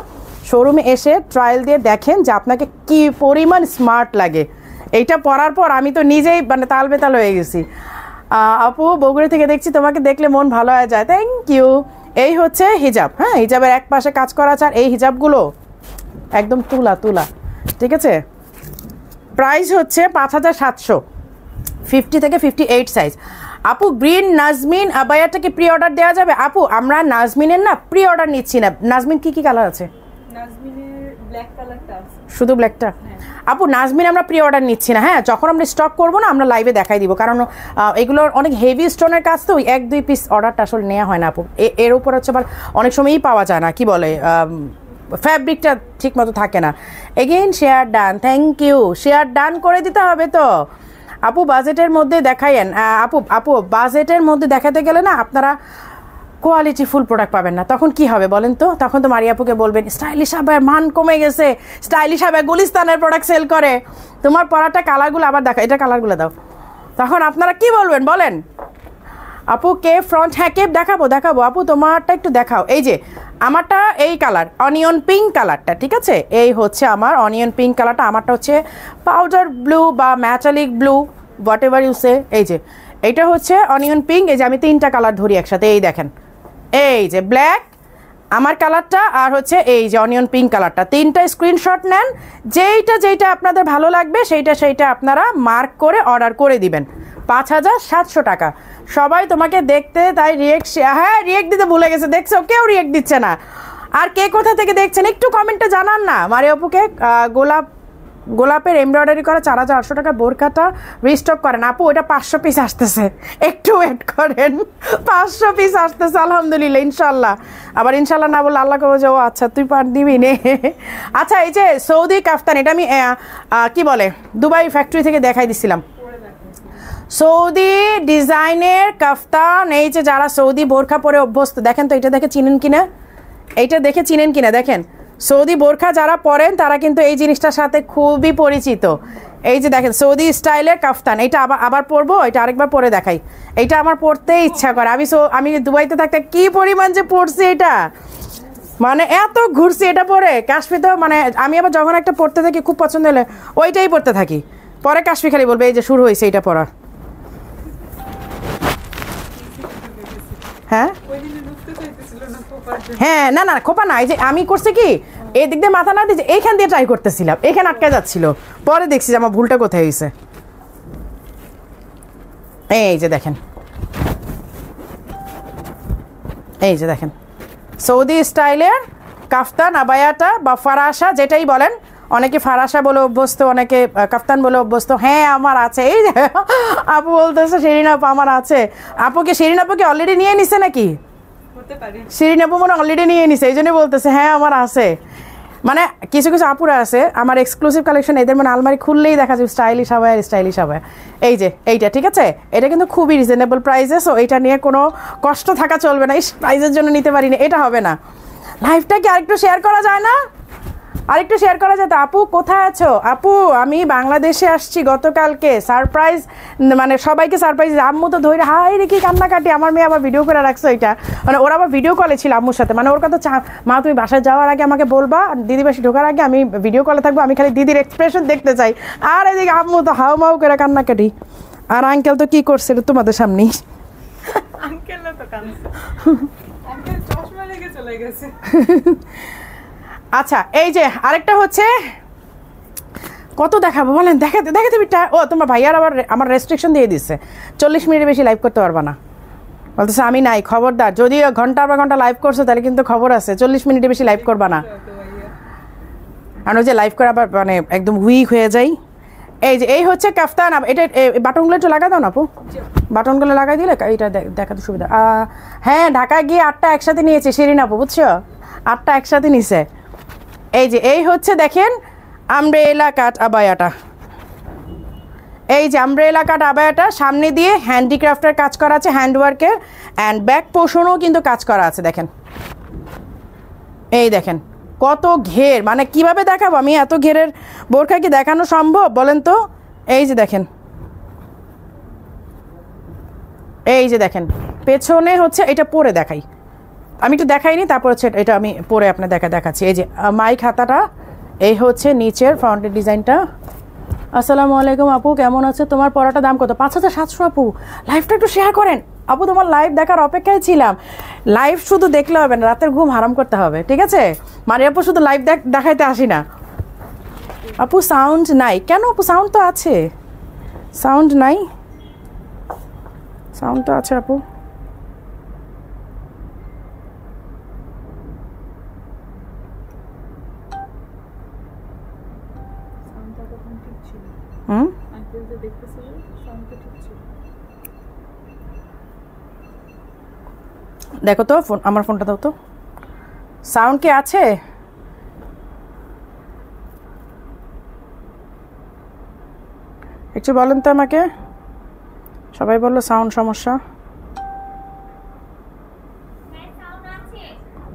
শোরুমে এসে ট্রায়াল দিয়ে দেখেন যে আপনাকে কি পরিমাণ স্মার্ট লাগে। এইটা পরার পর আমি তো নিজেই মানে তাল বেতাল হয়ে গেছি। আপু বগুড়া থেকে দেখছি, তোমাকে দেখলে মন ভালো হয়ে যায়, থ্যাংক ইউ। এই হচ্ছে হিজাব, হ্যাঁ হিজাবের এক পাশে কাজ করা আছে, আর এই হিজাবগুলো একদম তুলা, ঠিক আছে? প্রাইস হচ্ছে 5700, 50 থেকে 58 সাইজ। আপু গ্রিন নাজমিন আবায়াটাকে প্রি অর্ডার দেওয়া যাবে? আপু আমরা নাজমিনের না প্রি অর্ডার নিচ্ছি না। নাজমিন কি কালার আছে? শুধু ব্ল্যাকটা আপু। নাজমিন আমরা প্রি অর্ডার নিচ্ছি না, হ্যাঁ যখন আমরা স্টক করবো না আমরা লাইভে দেখাই দিব, কারণ এগুলোর অনেক হেভি স্টোনের কাজ তো, 1-2 পিস অর্ডারটা আসলে নেওয়া হয় না আপু। এর উপর হচ্ছে আবার অনেক সময়ই পাওয়া যায় না, কি বলে ফ্যাব্রিকটা ঠিক মতো থাকে না। Again share done, thank you. Share done করে দিতে হবে তো আপু, বাজেটের মধ্যে দেখাইয়েন। আপু বাজেটের মধ্যে দেখাতে গেলে না আপনারা কোয়ালিটি ফুল প্রোডাক্ট পাবেন না, তখন কি হবে বলেন তো? তখন তো মারিয়াপুকে বলবেন স্টাইলিশ আবায়ের মান কমে গেছে, স্টাইলিশ আবায় গুলিস্তানের প্রোডাক্ট সেল করে, তোমার পরাটা কালারগুলো আবার দেখা, এটা কালারগুলো দাও, তখন আপনারা কি বলবেন বলেন? আপু কে ফ্রন্ট, হ্যাঁ কেপ দেখাবো আপু, তোমারটা একটু দেখাও। এই যে আমারটা এই কালার অনিয়ন পিঙ্ক কালারটা, ঠিক আছে? এই হচ্ছে আমার অনিয়ন পিঙ্ক কালারটা, আমারটা হচ্ছে পাউডার ব্লু বা metallic blue, whatever you say. এই যে এইটা হচ্ছে অনিয়ন পিঙ্ক। এই যে আমি 3টা কালার ধরি একসাথে, এই দেখেন, এই যে ব্ল্যাক আমার কালারটা, আর হচ্ছে এই যে অনিয়ন পিঙ্ক কালারটা। 3টা স্ক্রিনশট নেন, যেইটা আপনাদের ভালো লাগবে সেইটা আপনারা মার্ক করে অর্ডার করে দিবেন। 5700 টাকা। সবাই তোমাকে দেখতে তাই হ্যাঁ রিয়েক্ট দিতে ভুলে গেছে, দেখছো কেউ রিয়েক্ট দিচ্ছে না। আর কে কোথা থেকে দেখছেন একটু কমেন্টে জানান না। মারিয়া আপুকে গোলাপের এমব্রয়ডারি করা 4800 টাকা বোরখাটা রিস্টক করেন আপু, ওটা 500 পিস আসতেছে, একটু ওয়েট করেন, 500 পিস আসতেছে আলহামদুলিল্লাহ, ইনশাল্লাহ। আবার ইনশাল্লাহ না বললে আল্লাহ কবে যাবো, আচ্ছা তুই পার দিবি নে। আচ্ছা এই যে সৌদি কাফতান, এটা আমি কি বলে দুবাই ফ্যাক্টরি থেকে দেখাই দিছিলাম, সৌদি ডিজাইনের কাফতান। এই যে যারা সৌদি বোরখা পরে অভ্যস্ত, দেখেন তো এটা দেখে চিনেন কিনা, এইটা দেখে চিনেন কিনা দেখেন। সৌদি বোরখা যারা পরেন তারা কিন্তু এই জিনিসটার সাথে খুবই পরিচিত। এই যে দেখেন সৌদি স্টাইলের কাফতান, এটা আবার পরবো, এটা আরেকবার পরে দেখাই। এটা আমার পরতে ইচ্ছা করে, আমি দুবাইতে থাকতে কি পরিমাণ যে পরছি, এটা মানে এত ঘুরছি এটা পরে। কাশ্মীর তো মানে আমি আবার যখন একটা পরতে থাকি খুব পছন্দ হলে ওইটাই পরতে থাকি, পরে কাশফি খালি বলবে এই যে শুরু হয়েছে এটা পড়া। হ্যাঁ হ্যাঁ, না না খোপা না, এই যে আমি করছি কি এই দিক দিয়ে মাথা না দিয়ে এইখান দিয়ে ট্রাই করতেছিলাম, এইখানে আটকে যাচ্ছিল, পরে দেখছি যে আমার ভুলটা কোথায় হয়েছে। এই যে দেখেন, এই যে দেখেন সৌদি স্টাইলের কাফতান আবায়াটা বা ফারাসা যেটাই বলেন, অনেকে ফারাসা বলে অভ্যস্ত, অনেকে কাফতান বলে অভ্যস্ত। হ্যাঁ আমার আছে, এই যে আপু বলতেছে শিরিন আপু আমার আছে। আপুকে শিরিন আপুকে অলরেডি নিয়ে নিছে নাকি? শিরিন আপু মনে অলরেডি নিয়ে নিছে, এই জন্যই বলতেছে হ্যাঁ আমার আছে। মানে কিছু কিছু আপুরা আছে আমার এক্সক্লুসিভ কালেকশন, এদের মানে আলমারি খুললেই দেখা যায় স্টাইলিশ আবায়া স্টাইলিশ আবায়া। এই যে এইটা ঠিক আছে, এটা কিন্তু খুবই রিজনেবল প্রাইসে, সো এটা নিয়ে কোনো কষ্ট থাকা চলবে না, এই প্রাইসের জন্য নিতে পারি না, এটা হবে না। লাইফটা কি আরেকটু শেয়ার করা যায় না? আরেকটু শেয়ার করা যায় তো? আপু কোথায় আছো? আপু আমি বাংলাদেশে আসছি গতকালকে, সারপ্রাইজ মানে সবাইকে সারপ্রাইজ। আম্মু তো ধরে হাই রে কি কান্নাকাটি, আমার মেয়ে আবার ভিডিও করে রাখছো এটা, মানে ওরা আবার ভিডিও কলে ছিল আম্মুর সাথে, মানে ওর কথা মা তুমি বাসায় যাওয়ার আগে আমাকে বলবা, দিদি বাসি ঢোকার আগে আমি ভিডিও কলে থাকবো, আমি খালি দিদির এক্সপ্রেশন দেখতে চাই। আর এদিকে আম্মু তো হাউ মাউ করে কান্নাকাটি, আর আঙ্কেল তো কি করছিল তোমাদের সামনেই। আচ্ছা এই যে আরেকটা হচ্ছে, কত দেখাবো বলেন, দেখাতে দেখাতে বিটা। ও তোমার ভাইয়ার আবার আমার রেস্ট্রিকশন দিয়ে দিচ্ছে, 40 মিনিটের বেশি লাইভ করতে পারবা না, বলতেছে আমি নাই, খবরদার। যদি ঘন্টার পর ঘন্টা লাইভ করছো তাহলে কিন্তু খবর আছে, 40 মিনিটের বেশি লাইভ করবা না। আর ওই যে লাইভ করে আবার মানে একদম উইক হয়ে যাই। এই যে এই হচ্ছে কাফতান, এটা বাটনগুলো একটু লাগা দাও না আপু, বাটনগুলো লাগাই দিলে এটা দেখাতে সুবিধা। হ্যাঁ ঢাকায় গিয়ে 8টা একসাথে নিয়েছে শিরিন আপু, বুঝছো, 8টা একসাথে নিছে। এই যে এই হচ্ছে দেখেন আমব্রেলা কাট আবায়াটা, এই যে আমব্রেলা কাট আবায়াটা সামনে দিয়ে হ্যান্ডিক্রাফটের কাজ করা আছে, হ্যান্ডওয়ার্কের, অ্যান্ড ব্যাক পোর্শনও কিন্তু কাজ করা আছে। দেখেন এই দেখেন কত ঘের, মানে কিভাবে দেখাবো আমি, এত ঘেরের বোরখা কি দেখানো সম্ভব বলেন তো? এই যে দেখেন, এই যে দেখেন পেছনে হচ্ছে, এটা পরে দেখাই, আমি একটু দেখাইনি, তারপর হচ্ছে এটা আমি পরে আপনার দেখাচ্ছি। এই যে মাইক হাতাটা, এই হচ্ছে নিচের ফ্রন্টের ডিজাইনটা। আসসালামু আলাইকুম আপু, কেমন আছে? তোমার পড়াটা দাম কত? 5700 আপু। লাইভটা একটু শেয়ার করেন আপু, তোমার লাইভ দেখার অপেক্ষায় ছিলাম। লাইভ শুধু দেখলে হবে না, রাতের ঘুম হারাম করতে হবে, ঠিক আছে? মানে আপু শুধু লাইভ দেখাইতে আসি না। আপু সাউন্ড নাই কেন? আপু সাউন্ড তো আছে, সাউন্ড নাই, সাউন্ড তো আছে আপু। দেখো তো ফোন, আমার ফোনটা দাও তো, সাউন্ড কি আছে? একটু বলেন তো আমাকে, সবাই বললো সাউন্ড সমস্যা।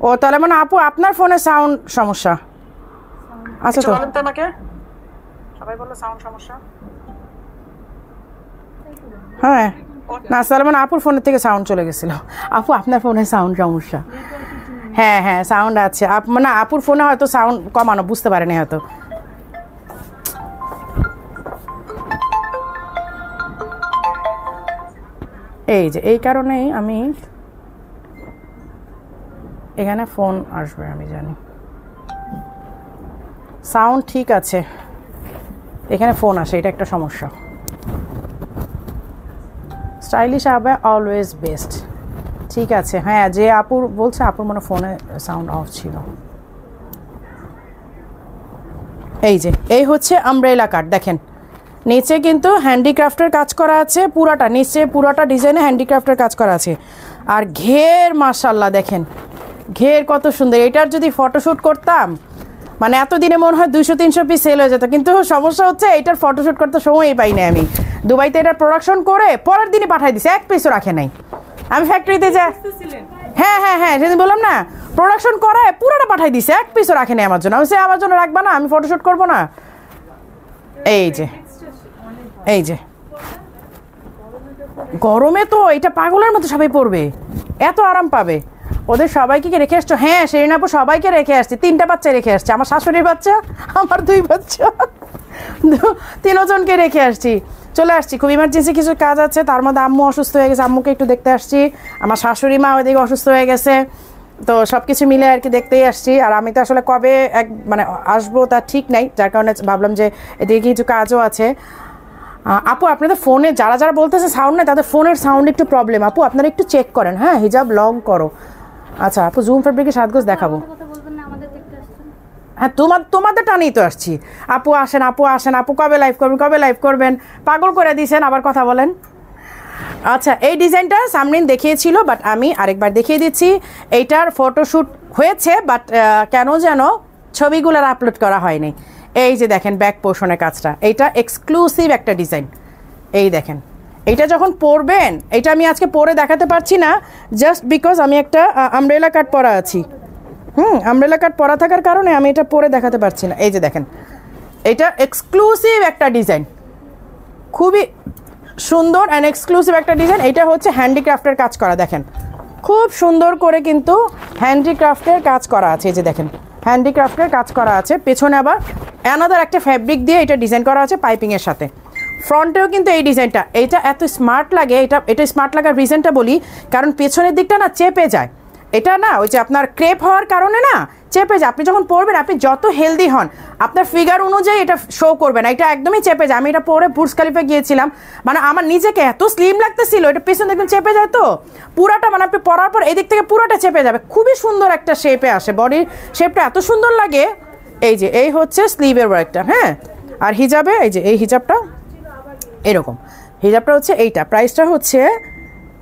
ও তাহলে মানে আপু আপনার ফোনে সাউন্ড সমস্যা আছে তো? বলেন তো আমাকে, সবাই বললো সাউন্ড সমস্যা। হ্যাঁ না সালমান আপুর ফোনের থেকে সাউন্ড চলে গেছিল। আপু আপনার ফোনে সাউন্ড সমস্যা? হ্যাঁ হ্যাঁ সাউন্ড আছে, মানে আপুর ফোনে হয়তো সাউন্ড কমানো, বুঝতে পারেনি হয়তো। এই যে এই কারণেই আমি এখানে ফোন আসবে, আমি জানি সাউন্ড ঠিক আছে, এখানে ফোন আসে, এটা একটা সমস্যা। স্টাইলিশ হবে অলওয়েজ বেস্ট, ঠিক আছে। হ্যাঁ যে আপুর বলছে, আপুর মনে ফোনে সাউন্ড অফ ছিল। এই যে এই হচ্ছে আমব্রেলা কাট, দেখেন নিচে কিন্তু হ্যান্ডিক্রাফটের কাজ করা আছে, পুরাটা নিচে পুরাটা ডিজাইনে হ্যান্ডিক্রাফটের কাজ করা আছে। আর ঘের মাশাআল্লাহ দেখেন, ঘের কত সুন্দর। এটার যদি ফটোশ্যুট করতাম, মানে এতদিনে মনে হয় 200-300 পিস সেল হয়ে যেত, কিন্তু সমস্যা হচ্ছে এটার ফটোশ্যুট করতে সময়ই পাই না আমি। দুবাইতে এটার প্রোডাকশন করে পরের দিনই পাঠাই দিছে, এক পিসও রাখে নাই। আমি ফ্যাক্টরিতে যাই, হ্যাঁ হ্যাঁ হ্যাঁ সেদিন বললাম না, প্রোডাকশন করে পুরোটা পাঠাই দিছে, এক পিসও রাখে নাই আমার জন্য। আমি সে আমার জন্য রাখবা না, আমি ফটোশ্যুট করবো না। এই যে এই যে গরমে তো এটা পাগলের মতো সবাই পরবে, এত আরাম পাবে। ওদের সবাইকে কি রেখে আসছো? হ্যাঁ শিরিন আপু সবাইকে রেখে আসছি, 3টা বাচ্চা রেখে আসছে, আমার শাশুড়ির বাচ্চা, আমার 2 বাচ্চা, তিনজনকে রেখে আসছি, চলে আসছি। খুব ইমার্জেন্সি কিছু কাজ আছে, তার মধ্যে আম্মু অসুস্থ হয়ে গেছে, আম্মুকে একটু দেখতে আসছি। আমার শাশুড়ি মা ওইদিকে অসুস্থ হয়ে গেছে, তো সব কিছু মিলে আর কি দেখতেই আসছি। আর আমি তো আসলে কবে মানে আসবো তার ঠিক নাই, যার কারণে ভাবলাম যে এদিকে কিছু কাজও আছে। আপু আপনাদের ফোনে যারা যারা বলতেছে সাউন্ড নেই, তাদের ফোনের সাউন্ড একটু প্রবলেম। আপু আপনারা একটু চেক করেন, হ্যাঁ হিজাব লং করো। আচ্ছা আপু জুম ফেব্রিকে সাজগোজ দেখাবো। হ্যাঁ তোমাদের টানেই তো আসছি। আপু আসেন, আপু আসেন, আপু কবে লাইভ করবেন, কবে লাইভ করবেন, পাগল করে দিয়েছেন, আবার কথা বলেন। আচ্ছা এই ডিজাইনটা সামরিন দেখিয়েছিল, বাট আমি আরেকবার দেখিয়ে দিচ্ছি। এইটার ফটোশ্যুট হয়েছে, বাট কেন যেন ছবিগুলোর আপলোড করা হয়নি। এই যে দেখেন ব্যাক পোর্শনের কাজটা, এইটা এক্সক্লুসিভ একটা ডিজাইন। এই দেখেন এইটা যখন পরবেন, এটা আমি আজকে পরে দেখাতে পারছি না জাস্ট বিকজ আমি একটা আমব্রেলা কাট পরা আছি। আমব্রেলা কাট পরা থাকার কারণে আমি এটা পরে দেখাতে পারছি না। এই যে দেখেন এটা এক্সক্লুসিভ একটা ডিজাইন, খুবই সুন্দর অ্যান্ড এক্সক্লুসিভ একটা ডিজাইন। এটা হচ্ছে হ্যান্ডিক্রাফটের কাজ করা, দেখেন খুব সুন্দর করে কিন্তু হ্যান্ডিক্রাফটের কাজ করা আছে। এই যে দেখেন হ্যান্ডিক্রাফটের কাজ করা আছে, পেছনে আবার অ্যানাদার একটা ফ্যাব্রিক দিয়ে এটা ডিজাইন করা আছে পাইপিংয়ের সাথে। ফ্রন্টেও কিন্তু এই ডিজাইনটা, এইটা এত স্মার্ট লাগে। এটা স্মার্ট লাগার রিজনটা বলি, কারণ পেছনের দিকটা না চেপে যায়। এটা না ওই যে আপনার ক্রেপ হওয়ার কারণে না চেপে যায়। আপনি যখন পরবেন, আপনি যত হেলদি হন আপনার ফিগার অনুযায়ী এটা শো করবে না, এটা একদমই চেপে যায়। আমি এটা পরে বুর্জ খলিফা গিয়েছিলাম, মানে আমার নিজেকে এত স্লিম লাগতেছিল, এটা পেছনে একদম চেপে যায়। তো পুরাটা মানে আপনি পরার পর এদিক থেকে পুরোটা চেপে যাবে, খুবই সুন্দর একটা শেপে আসে, বডির শেপটা এত সুন্দর লাগে। এই যে এই হচ্ছে স্লিভের ওয়ার্কটা, হ্যাঁ। আর হিজাবে এই যে এই হিজাবটা এরকম, হিজাবটা হচ্ছে এইটা, প্রাইসটা হচ্ছে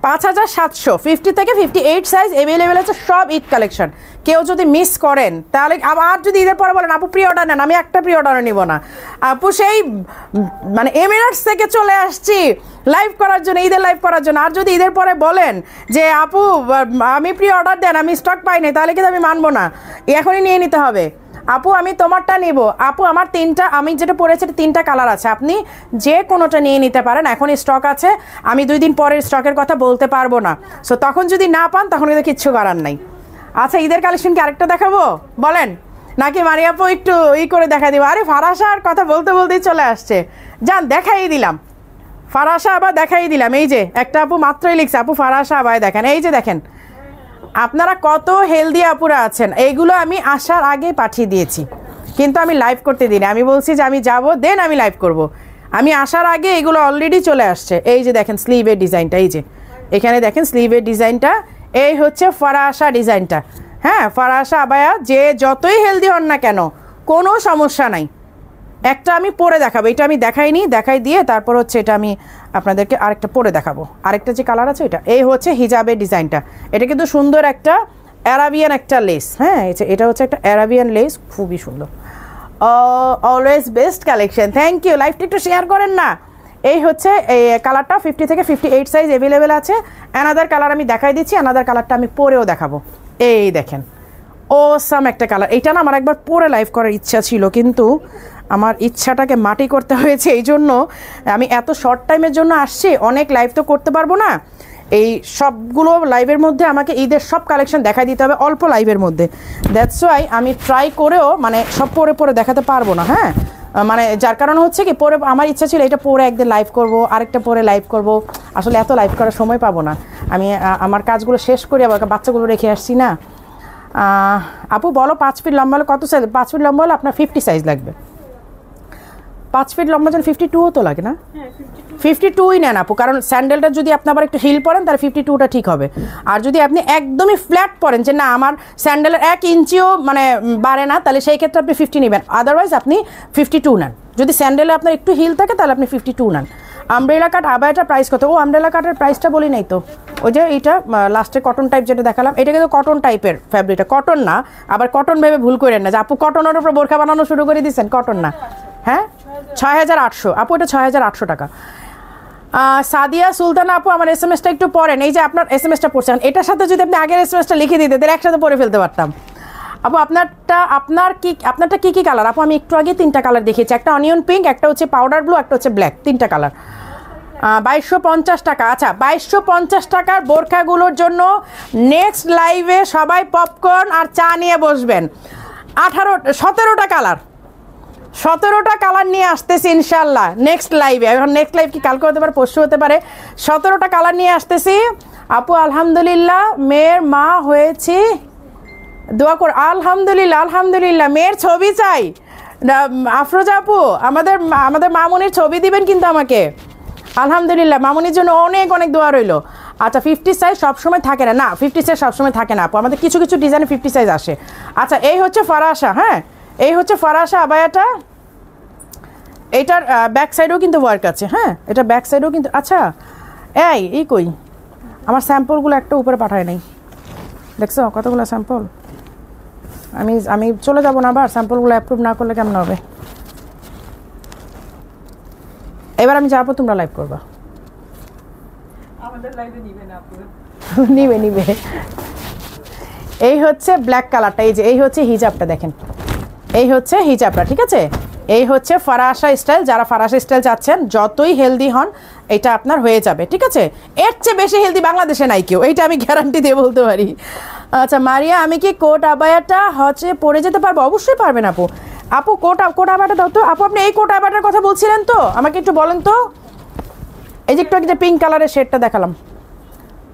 5700, 50 থেকে 58 সাইজ অ্যাভেলেবেল আছে, সব ঈদ কালেকশন। কেউ যদি মিস করেন তাহলে আবার যদি ঈদের পরে বলেন আপু প্রি অর্ডার নেন, আমি একটা প্রি অর্ডারও নিব না। আপু সেই মানে এমিরেটস থেকে চলে আসছি লাইভ করার জন্য, ঈদের লাইভ করার জন্য। আর যদি ঈদের পরে বলেন যে আপু আমি প্রি অর্ডার দেন, আমি স্টক পাইনি, তাহলে কিন্তু আমি মানবো না, এখনই নিয়ে নিতে হবে। আপু আমি তোমারটা নিব, আপু আমার তিনটা, আমি যেটা পরেছি তিনটা কালার আছে, আপনি যে কোনোটা নিয়ে নিতে পারেন, এখন স্টক আছে। আমি 2 দিন পরের স্টকের কথা বলতে পারবো না, সো তখন যদি না পান তখন কিন্তু কিচ্ছু করার নাই। আচ্ছা ঈদের কালেকশন কি আরেকটা দেখাবো বলেন, নাকি মারিয়া আপু একটু করে দেখা দিব? আরে ফারাসার কথা বলতে বলতেই চলে আসছে, যান দেখাই দিলাম। ফারাসা আবার দেখাই দিলাম। এই যে একটা আপু মাত্রই লিখছে, আপু ফারাসা আবার দেখেন। এই যে দেখেন আপনারা কত হেলদি আপুরা আছেন, এইগুলো আমি আসার আগে পাঠিয়ে দিয়েছি, কিন্তু আমি লাইভ করতে দিই না। আমি বলছি যে আমি যাব দেন আমি লাইভ করব, আমি আসার আগে এগুলো অলরেডি চলে আসছে। এই যে দেখেন স্লিভের ডিজাইনটা, এই যে এখানে দেখেন স্লিভের ডিজাইনটা, এই হচ্ছে ফারাসা ডিজাইনটা। হ্যাঁ ফারাসা আবায়া যে যতই হেলদি হন না কেন কোনো সমস্যা নাই। একটা আমি পরে দেখাবো, এটা আমি দেখাইনি, দেখাই দিয়ে তারপর হচ্ছে এটা আমি আপনাদেরকে আরেকটা পরে দেখাবো। আরেকটা যে কালার আছে এটা, এই হচ্ছে হিজাবের ডিজাইনটা। এটা কিন্তু সুন্দর একটা অ্যারাবিয়ান একটা লেস, হ্যাঁ এটা হচ্ছে একটা অ্যারাবিয়ান লেস, খুবই সুন্দর। Always best collection, thank you. লাইভটা একটু শেয়ার করেন না। এই হচ্ছে এই কালারটা 50 থেকে 58 সাইজ অ্যাভেলেবেল আছে। অ্যানাদার কালার আমি দেখাই দিচ্ছি, অ্যানাদার কালারটা আমি পরেও দেখাবো। এই দেখেন অসাম একটা কালার, এইটা না আমার একবার পরে লাইভ করার ইচ্ছা ছিল, কিন্তু আমার ইচ্ছাটাকে মাটি করতে হয়েছে। এই জন্য আমি এত শর্ট টাইমের জন্য আসছি, অনেক লাইভ তো করতে পারবো না। এই সবগুলো লাইভের মধ্যে আমাকে ঈদের সব কালেকশন দেখাই দিতে হবে অল্প লাইভের মধ্যে। দ্যাটস ওয়াই আমি ট্রাই করেও মানে সব পরে দেখাতে পারবো না, হ্যাঁ। মানে যার কারণে হচ্ছে কি পরে আমার ইচ্ছা ছিল এটা পরে একদিন লাইভ করব, আরেকটা পরে লাইভ করব, আসলে এত লাইভ করার সময় পাবো না। আমি আমার কাজগুলো শেষ করি, আবার বাচ্চাগুলো রেখে আসছি না। আপু বলো 5 ফিট লম্বা হলে কত সাইজ? 5 ফিট লম্বা হলে আপনার 50 সাইজ লাগবে। 5 ফিট লম্বা যেন 52ও তো লাগে না? 52ই নেন আপু, কারণ স্যান্ডেলটা যদি আপনি আবার একটু হিল পরেন তাহলে 52টা ঠিক হবে। আর যদি আপনি একদমই ফ্ল্যাট পরেন যে না আমার স্যান্ডেলের 1 ইঞ্চিও মানে বাড়ে না, তাহলে সেই ক্ষেত্রে আপনি 50 নেবেন, আদারওয়াইজ আপনি 52 নেন। যদি স্যান্ডেলে আপনার একটু হিল থাকে তাহলে আপনি 52 নেন। আমব্রেলা কাট আবায়াটার প্রাইস কত? ও আমব্রেলা কাটের প্রাইসটা বলি নাই তো, ওই যে এইটা লাস্টে কটন টাইপ যেটা দেখালাম, এটা কিন্তু কটন টাইপের ফ্যাব্রিকটা, কটন না, আবার কটন ভেবে ভুল করেন না যে আপু কটনের উপর বোরখা বানানো শুরু করে দিচ্ছেন, কটন না। হ্যাঁ 6800 আপু, এটা 6800 টাকা। সাদিয়া সুলতানা আপু আমার এসএমএসটা একটু পড়েন। এই যে আপনার এসএমএসটা পড়ছেন, এটার সাথে যদি আপনি আগের এসএমএসটা লিখে দিতেন তাহলে একসাথে পড়ে ফেলতে পারতাম। আপু আপনারটা কি কালার? আপু আমি একটু আগে 3টা কালার দেখিয়েছি, একটা অনিয়ন পিঙ্ক, একটা হচ্ছে পাউডার ব্লু, একটা হচ্ছে ব্ল্যাক, 3টা কালার। 2250 টাকা। আচ্ছা 2250 টাকার বোরখাগুলোর জন্য নেক্সট লাইভে সবাই পপকর্ন আর চা নিয়ে বসবেন। 17টা কালার, 17টা কালার নিয়ে আসতেছি ইনশাল্লাহ নেক্সট লাইভে। এখন নেক্সট লাইভ কি কালকে হতে পারে, পরশু হতে পারে। 17টা কালার নিয়ে আসতেছি আপু। আলহামদুলিল্লাহ মেয়ের মা হয়েছি, দোয়া কর। আলহামদুলিল্লাহ আলহামদুলিল্লাহ। মেয়ের ছবি চাই আফরোজা আপু, আমাদের মামুনির ছবি দিবেন কিন্তু আমাকে। আলহামদুলিল্লাহ, মামুনির জন্য অনেক অনেক দোয়া রইলো। আচ্ছা 50 সাইজ সবসময় থাকে না, 50 সাইজ সবসময় থাকে না আপু, আমাদের কিছু কিছু ডিজাইনে 50 সাইজ আসে। আচ্ছা এই হচ্ছে ফারাসা, হ্যাঁ এই হচ্ছে ফারাসা আবায়াটা। এইটার ব্যাক সাইডেও কিন্তু ওয়ার্ক আছে, হ্যাঁ এটা ব্যাক সাইডেও কিন্তু। আচ্ছা এই কই আমার স্যাম্পলগুলো একটা উপরে পাঠায় নাই, দেখছো কতগুলো স্যাম্পল। আমি চলে যাবো না আবার, স্যাম্পলগুলো অ্যাপ্রুভ না করলে কেমন হবে। এবার আমি যাবো, তোমরা লাইভ করবা। নিবে এই হচ্ছে ব্ল্যাক কালারটা, এই যে এই হচ্ছে হিজাবটা, দেখেন এই হচ্ছে হিজাবটা, ঠিক আছে। এই হচ্ছে ফারাসা স্টাইল। যারা ফারাসা স্টাইল চাচ্ছেন, যতই হেলদি হন এটা আপনার হয়ে যাবে, ঠিক আছে। এর চেয়ে বেশি হেলদি বাংলাদেশে নাই কেউ, এইটা আমি গ্যারান্টি দিয়ে বলতে পারি। আচ্ছা মারিয়া, আমি কি কোট আবায়াটা হচ্ছে পরে যেতে পারবো? অবশ্যই পারবেন আপু। আপু কোট আবায়াটা দাও তো আপু। আপনি এই কোট আবায়াটার কথা বলছিলেন তো, আমাকে একটু বলেন তো। এই যে একটু আগে যে পিঙ্ক কালারের শেডটা দেখালাম,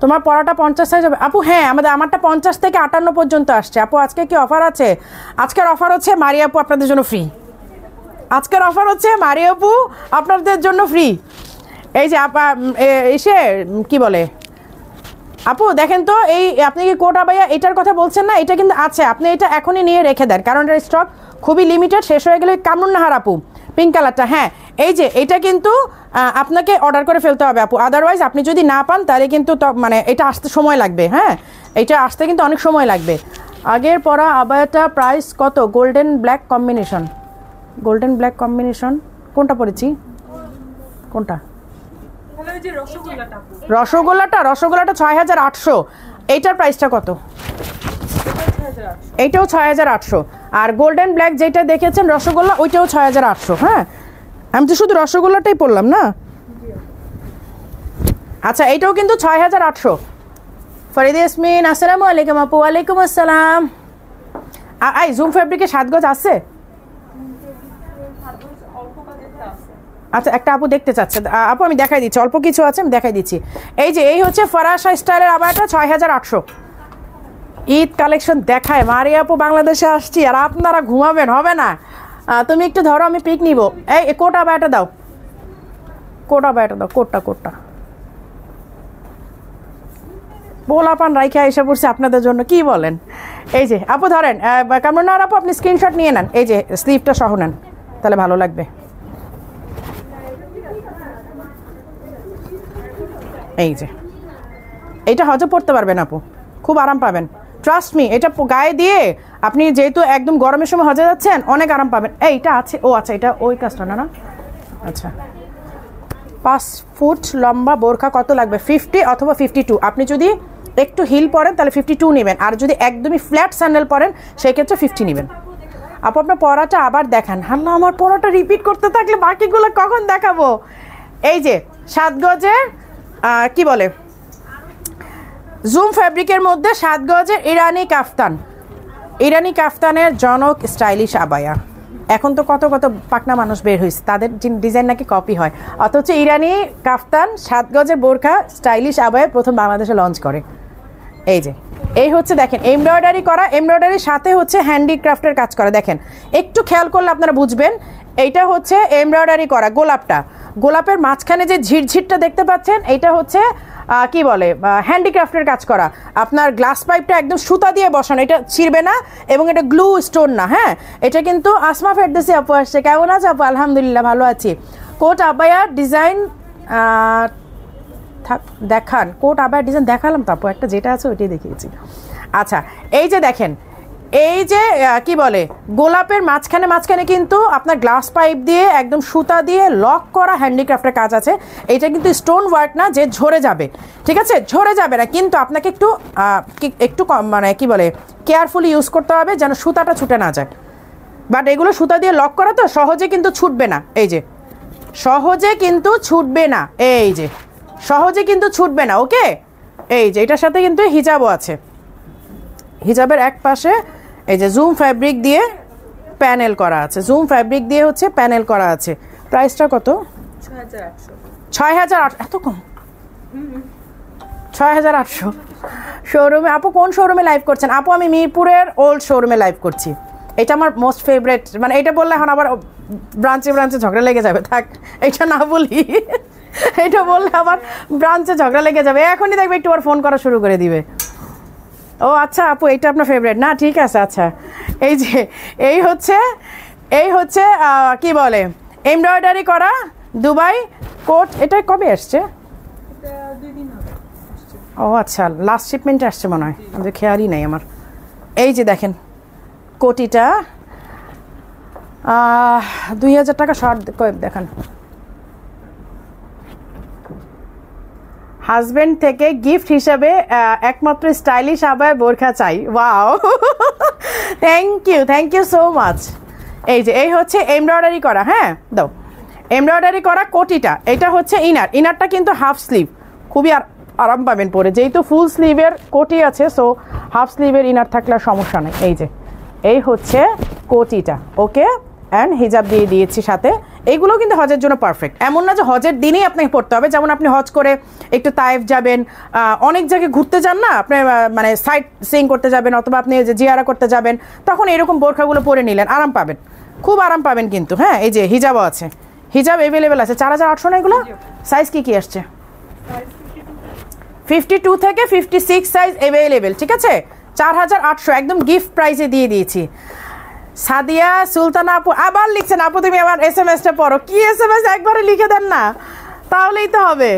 তোমার পরাটা 50 সাইজ হবে আপু? হ্যাঁ আমারটা 50 থেকে 58 পর্যন্ত আসছে আপু। আজকে কি অফার আছে? আজকের অফার হচ্ছে মারিয়া আপু আপনাদের জন্য ফ্রি। আজকের অফার হচ্ছে মারিয়া আপু আপনাদের জন্য ফ্রি। এই যে আপা এসে কি বলে আপু দেখেন তো, এই আপনি কি কোট আবায়া এটার কথা বলছেন না? এটা কিন্তু আছে, আপনি এটা এখনই নিয়ে রেখে দেন, কারণ এর স্টক খুবই লিমিটেড, শেষ হয়ে গেলে কামরুন নাহার আপু পিঙ্ক কালারটা। হ্যাঁ এই যে এটা কিন্তু আপনাকে অর্ডার করে ফেলতে হবে আপু, আদারওয়াইজ আপনি যদি না পান তাহলে কিন্তু মানে এটা আসতে সময় লাগবে। হ্যাঁ এটা আসতে কিন্তু অনেক সময় লাগবে। আগের পরা আবায়াটা প্রাইস কত? Golden black combination, golden black combination কোনটা পরেছি? কোনটা? রসগোল্লাটা 6800। এইটার প্রাইসটা কত? এইটাও 6800। আর গোল্ডেন ব্ল্যাক যেটা দেখেছেন রসগোল্লা, ওইটাও 6800। হ্যাঁ আমি তো শুধু রসগোল্লাটাই পড়লাম না। আচ্ছা এইটাও কিন্তু 6800। ফরিদা ইয়াসমিন আসসালামু আলাইকুম আপু। ওয়ালাইকুম আসসালাম। জুম ফেব্রিকে 7 গজ আছে? আচ্ছা একটা আপু দেখতে চাচ্ছে আপু, আমি দেখাই দিচ্ছি, অল্প কিছু আছে আমি দেখাই দিচ্ছি। এই যে এই হচ্ছে ফারাসা স্টাইলের আবায়াটা 6800। ঈদ কালেকশন দেখায় মারিয়া আপু, বাংলাদেশে আসছি আর আপনারা ঘুমাবেন, হবে না। তুমি একটু ধরো, আমি পিক নিব। এই কোট আবায়াটা দাও, কোট আবায়াটা দাও, কোটটা পোলাপান রাইখা এসে পড়ছে আপনাদের জন্য, কি বলেন। এই যে আপু ধরেন, কামরুন নাহার আপু আপনি স্ক্রিনশট নিয়ে নেন, এই যে স্লিভটা সহ নেন, তাহলে ভালো লাগবে। এই যে এইটা হজে পড়তে পারবেন আপু, খুব আরাম পাবেন, ট্রাস্ট মি। এটা গায়ে দিয়ে আপনি যেহেতু একদম গরমের সময় হজে যাচ্ছেন, অনেক আরাম পাবেন। এইটা আছে, ও আচ্ছা এটা ওই কাজটা না। আচ্ছা 5 ফুট লম্বা বোরখা কত লাগবে? 50 অথবা 52। আপনি যদি একটু হিল পরেন তাহলে 52 নেবেন, আর যদি একদমই ফ্ল্যাট স্যান্ডেল পরেন সেক্ষেত্রে 50 নেবেন। আপু আপনার পরাটা আবার দেখান। হাল্লা আমার পরাটা রিপিট করতে থাকলে বাকিগুলো কখন দেখাবো। এই যে 7 গজের কি বলে জুম ফ্যাব্রিকের মধ্যে 7 গজের ইরানি কাফতান, ইরানি কাফতানের জনক স্টাইলিশ আবায়া। এখন তো কত কত পাকনা মানুষ বের হয়েছে, তাদের ডিজাইন নাকি কপি হয়, অথচ ইরানি কাফতান 7 গজের বোরখা স্টাইলিশ আবায়া প্রথম বাংলাদেশে লঞ্চ করে। এই যে এই হচ্ছে দেখেন এমব্রয়ডারি করা, এমব্রয়ডারির সাথে হচ্ছে হ্যান্ডিক্রাফটের কাজ করা। দেখেন একটু খেয়াল করলে আপনারা বুঝবেন, এইটা হচ্ছে এমব্রয়ডারি করা গোলাপটা, গোলাপের মাঝখানে যে ঝিরঝিরটা দেখতে পাচ্ছেন এইটা হচ্ছে কি বলে হ্যান্ডিক্রাফটের কাজ করা। আপনার গ্লাস পাইপটা একদম সুতা দিয়ে বসানো, এটা ছিঁড়বে না এবং এটা গ্লু স্টোন না। হ্যাঁ এটা কিন্তু আসমা ফেরদৌসী আপু আসছে, কেমন আছে আপু? আলহামদুলিল্লাহ ভালো আছি। কোট আবায়ার ডিজাইন দেখান, কোট আবায়ার ডিজাইন দেখালাম তো আপু, একটা যেটা আছে ওইটাই দেখিয়েছি। আচ্ছা এই যে দেখেন, এই যে কি বলে গোলাপের মাঝখানে মাঝখানে কিন্তু আপনার গ্লাস পাইপ দিয়ে একদম সুতা দিয়ে লক করা হ্যান্ডিক্রাফটের কাজ আছে। এটা কিন্তু স্টোন ওয়ার্ক না যে ঝরে যাবে, ঠিক আছে, ঝরে যাবে না, কিন্তু আপনাকে একটু মানে কি বলে কেয়ারফুলি ইউজ করতে হবে যেন সুতাটা ছুটে না যায়। বাট এগুলো সুতা দিয়ে লক করা তো সহজে কিন্তু ছুটবে না, এই যে সহজে কিন্তু ছুটবে না, এই যে সহজে কিন্তু ছুটবে না। ওকে এই যে এটার সাথে কিন্তু হিজাবও আছে, হিজাবের এক পাশে এই যে জুম ফ্যাব্রিক দিয়ে প্যানেল করা আছে, জুম ফ্যাব্রিক দিয়ে হচ্ছে প্যানেল করা আছে। প্রাইসটা কত? 6,800। এত কম? 6,800 শোরুমে। আপু কোন শোরুমে লাইভ করছেন? আপু আমি মিরপুরের ওল্ড শোরুমে লাইভ করছি। এটা আমার মোস্ট ফেভারিট, মানে এটা বললে এখন আবার ব্রাঞ্চে ব্রাঞ্চে ঝগড়া লেগে যাবে, থাক এটা না বলি। এটা বললে আবার ব্রাঞ্চে ঝগড়া লেগে যাবে, এখনই দেখবে একটু আর ফোন করা শুরু করে দিবে। ও আচ্ছা আপু এটা আপনার ফেভারিট না, ঠিক আছে। আচ্ছা এই যে এই হচ্ছে কি বলে এমব্রয়ডারি করা দুবাই কোট। এটা কবে আসছে? ও আচ্ছা, লাস্ট শিপমেন্টে আসছে মনে হয়, আমাদের খেয়ালই নাই আমার। এই যে দেখেন কোটিটা 2,000 টাকা শর্ট দেখান। হাজবেন্ড থেকে গিফট হিসাবে একমাত্র স্টাইলিশ আবায় বোরখা চাই। Wow, thank you so much. এই হচ্ছে এমব্রয়ডারি করা, হ্যাঁ দাও, এমব্রয়ডারি করা কোটিটা। এটা হচ্ছে ইনারটা কিন্তু হাফ স্লিভ, খুবই আরাম পাবেন পরে, যেহেতু ফুল স্লিভের কোটি আছে, সো হাফ স্লিভের ইনার থাকলে সমস্যা নেই। এই হচ্ছে কোটিটা, ওকে। অ্যান্ড হিজাব দিয়ে দিয়েছি সাথে। এইগুলো কিন্তু হজের জন্য পারফেক্ট, এমন না যে হজের দিনেই আপনাকে পড়তে হবে। যেমন আপনি হজ করে একটু তায়েফ যাবেন, অনেক জায়গায় ঘুরতে যান না আপনি, মানে সাইট সিইং করতে যাবেন, অথবা আপনি যে জিয়ারা করতে যাবেন, তখন এরকম বোরখাগুলো পরে নিলেন, আরাম পাবেন, খুব আরাম পাবেন কিন্তু। হ্যাঁ এই যে হিজাবও আছে, হিজাব অ্যাভেলেবেল আছে। 4,800 না এগুলো? সাইজ কি আসছে? 52 থেকে 56 সাইজ অ্যাভেলেবেল, ঠিক আছে। 4,800 একদম গিফট প্রাইসে দিয়ে দিয়েছি। সাদিয়া সুলতানা আপু আবার লিখছেন, আপু তুমি আমার SMS-টা পড়ো। কি SMS একবারে লিখে দেন না, তাহলেই তো হবে।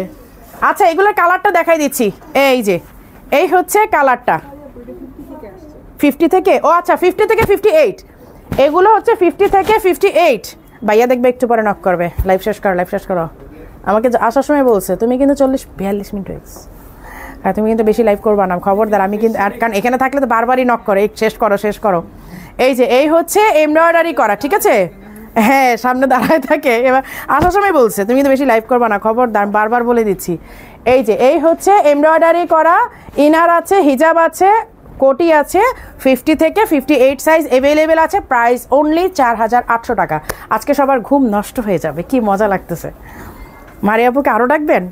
আচ্ছা এগুলোর কালারটা দেখাই দিচ্ছি। এই হচ্ছে কালারটা 50 থেকে, ও আচ্ছা 50 থেকে 58, এগুলো হচ্ছে 50 থেকে 58। ভাইয়া দেখবে একটু পরে নক করবে। লাইভ শেষ করো। আমাকে আসার সময় বলছে তুমি কিন্তু 40-42 মিনিট হয়েছে, হ্যাঁ তুমি কিন্তু বেশি লাইভ করবা না, খবরদার। আমি কিন্তু, কারণ এখানে থাকলে তো বারবারই নক করে শেষ করো। এই হচ্ছে এমব্রয়ডারি করা, ঠিক আছে। হ্যাঁ সামনে দাঁড়ায় থাকে, এবার আসার সময় বলছে তুমি কিন্তু বেশি লাইভ করবা না, খবরদার, বারবার বলে দিচ্ছি। এই হচ্ছে এমব্রয়ডারি করা, ইনার আছে, হিজাব আছে, কোটি আছে। 50 থেকে 58 সাইজ অ্যাভেলেবেল আছে। প্রাইস অনলি 4,800 টাকা। আজকে সবার ঘুম নষ্ট হয়ে যাবে, কি মজা লাগতেছে। মারিয়াপুকে আরও ডাকবেন?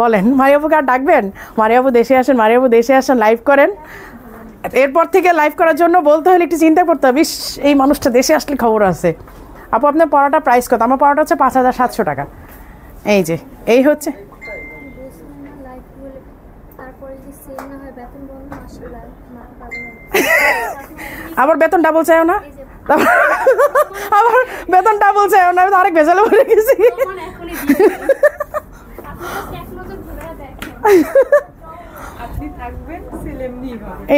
বলেন মারিয়াপুকে আর ডাকবেন? মারিয়াপু দেশে আসেন, লাইভ করেন। এরপর থেকে লাইভ করার জন্য বলতে হলে একটু চিন্তা করতে হবে, এই মানুষটা দেশে আসলে খবর আছে। আপু আপনার পড়াটা প্রাইস কত? আমার পড়াটা হচ্ছে 5,700 টাকা। এই হচ্ছে আবার বেতন ডাবল চাইও না, আবার বেতন ডাবল চাইও না, আমি তো আরেক ভেজালে বলে গেছি।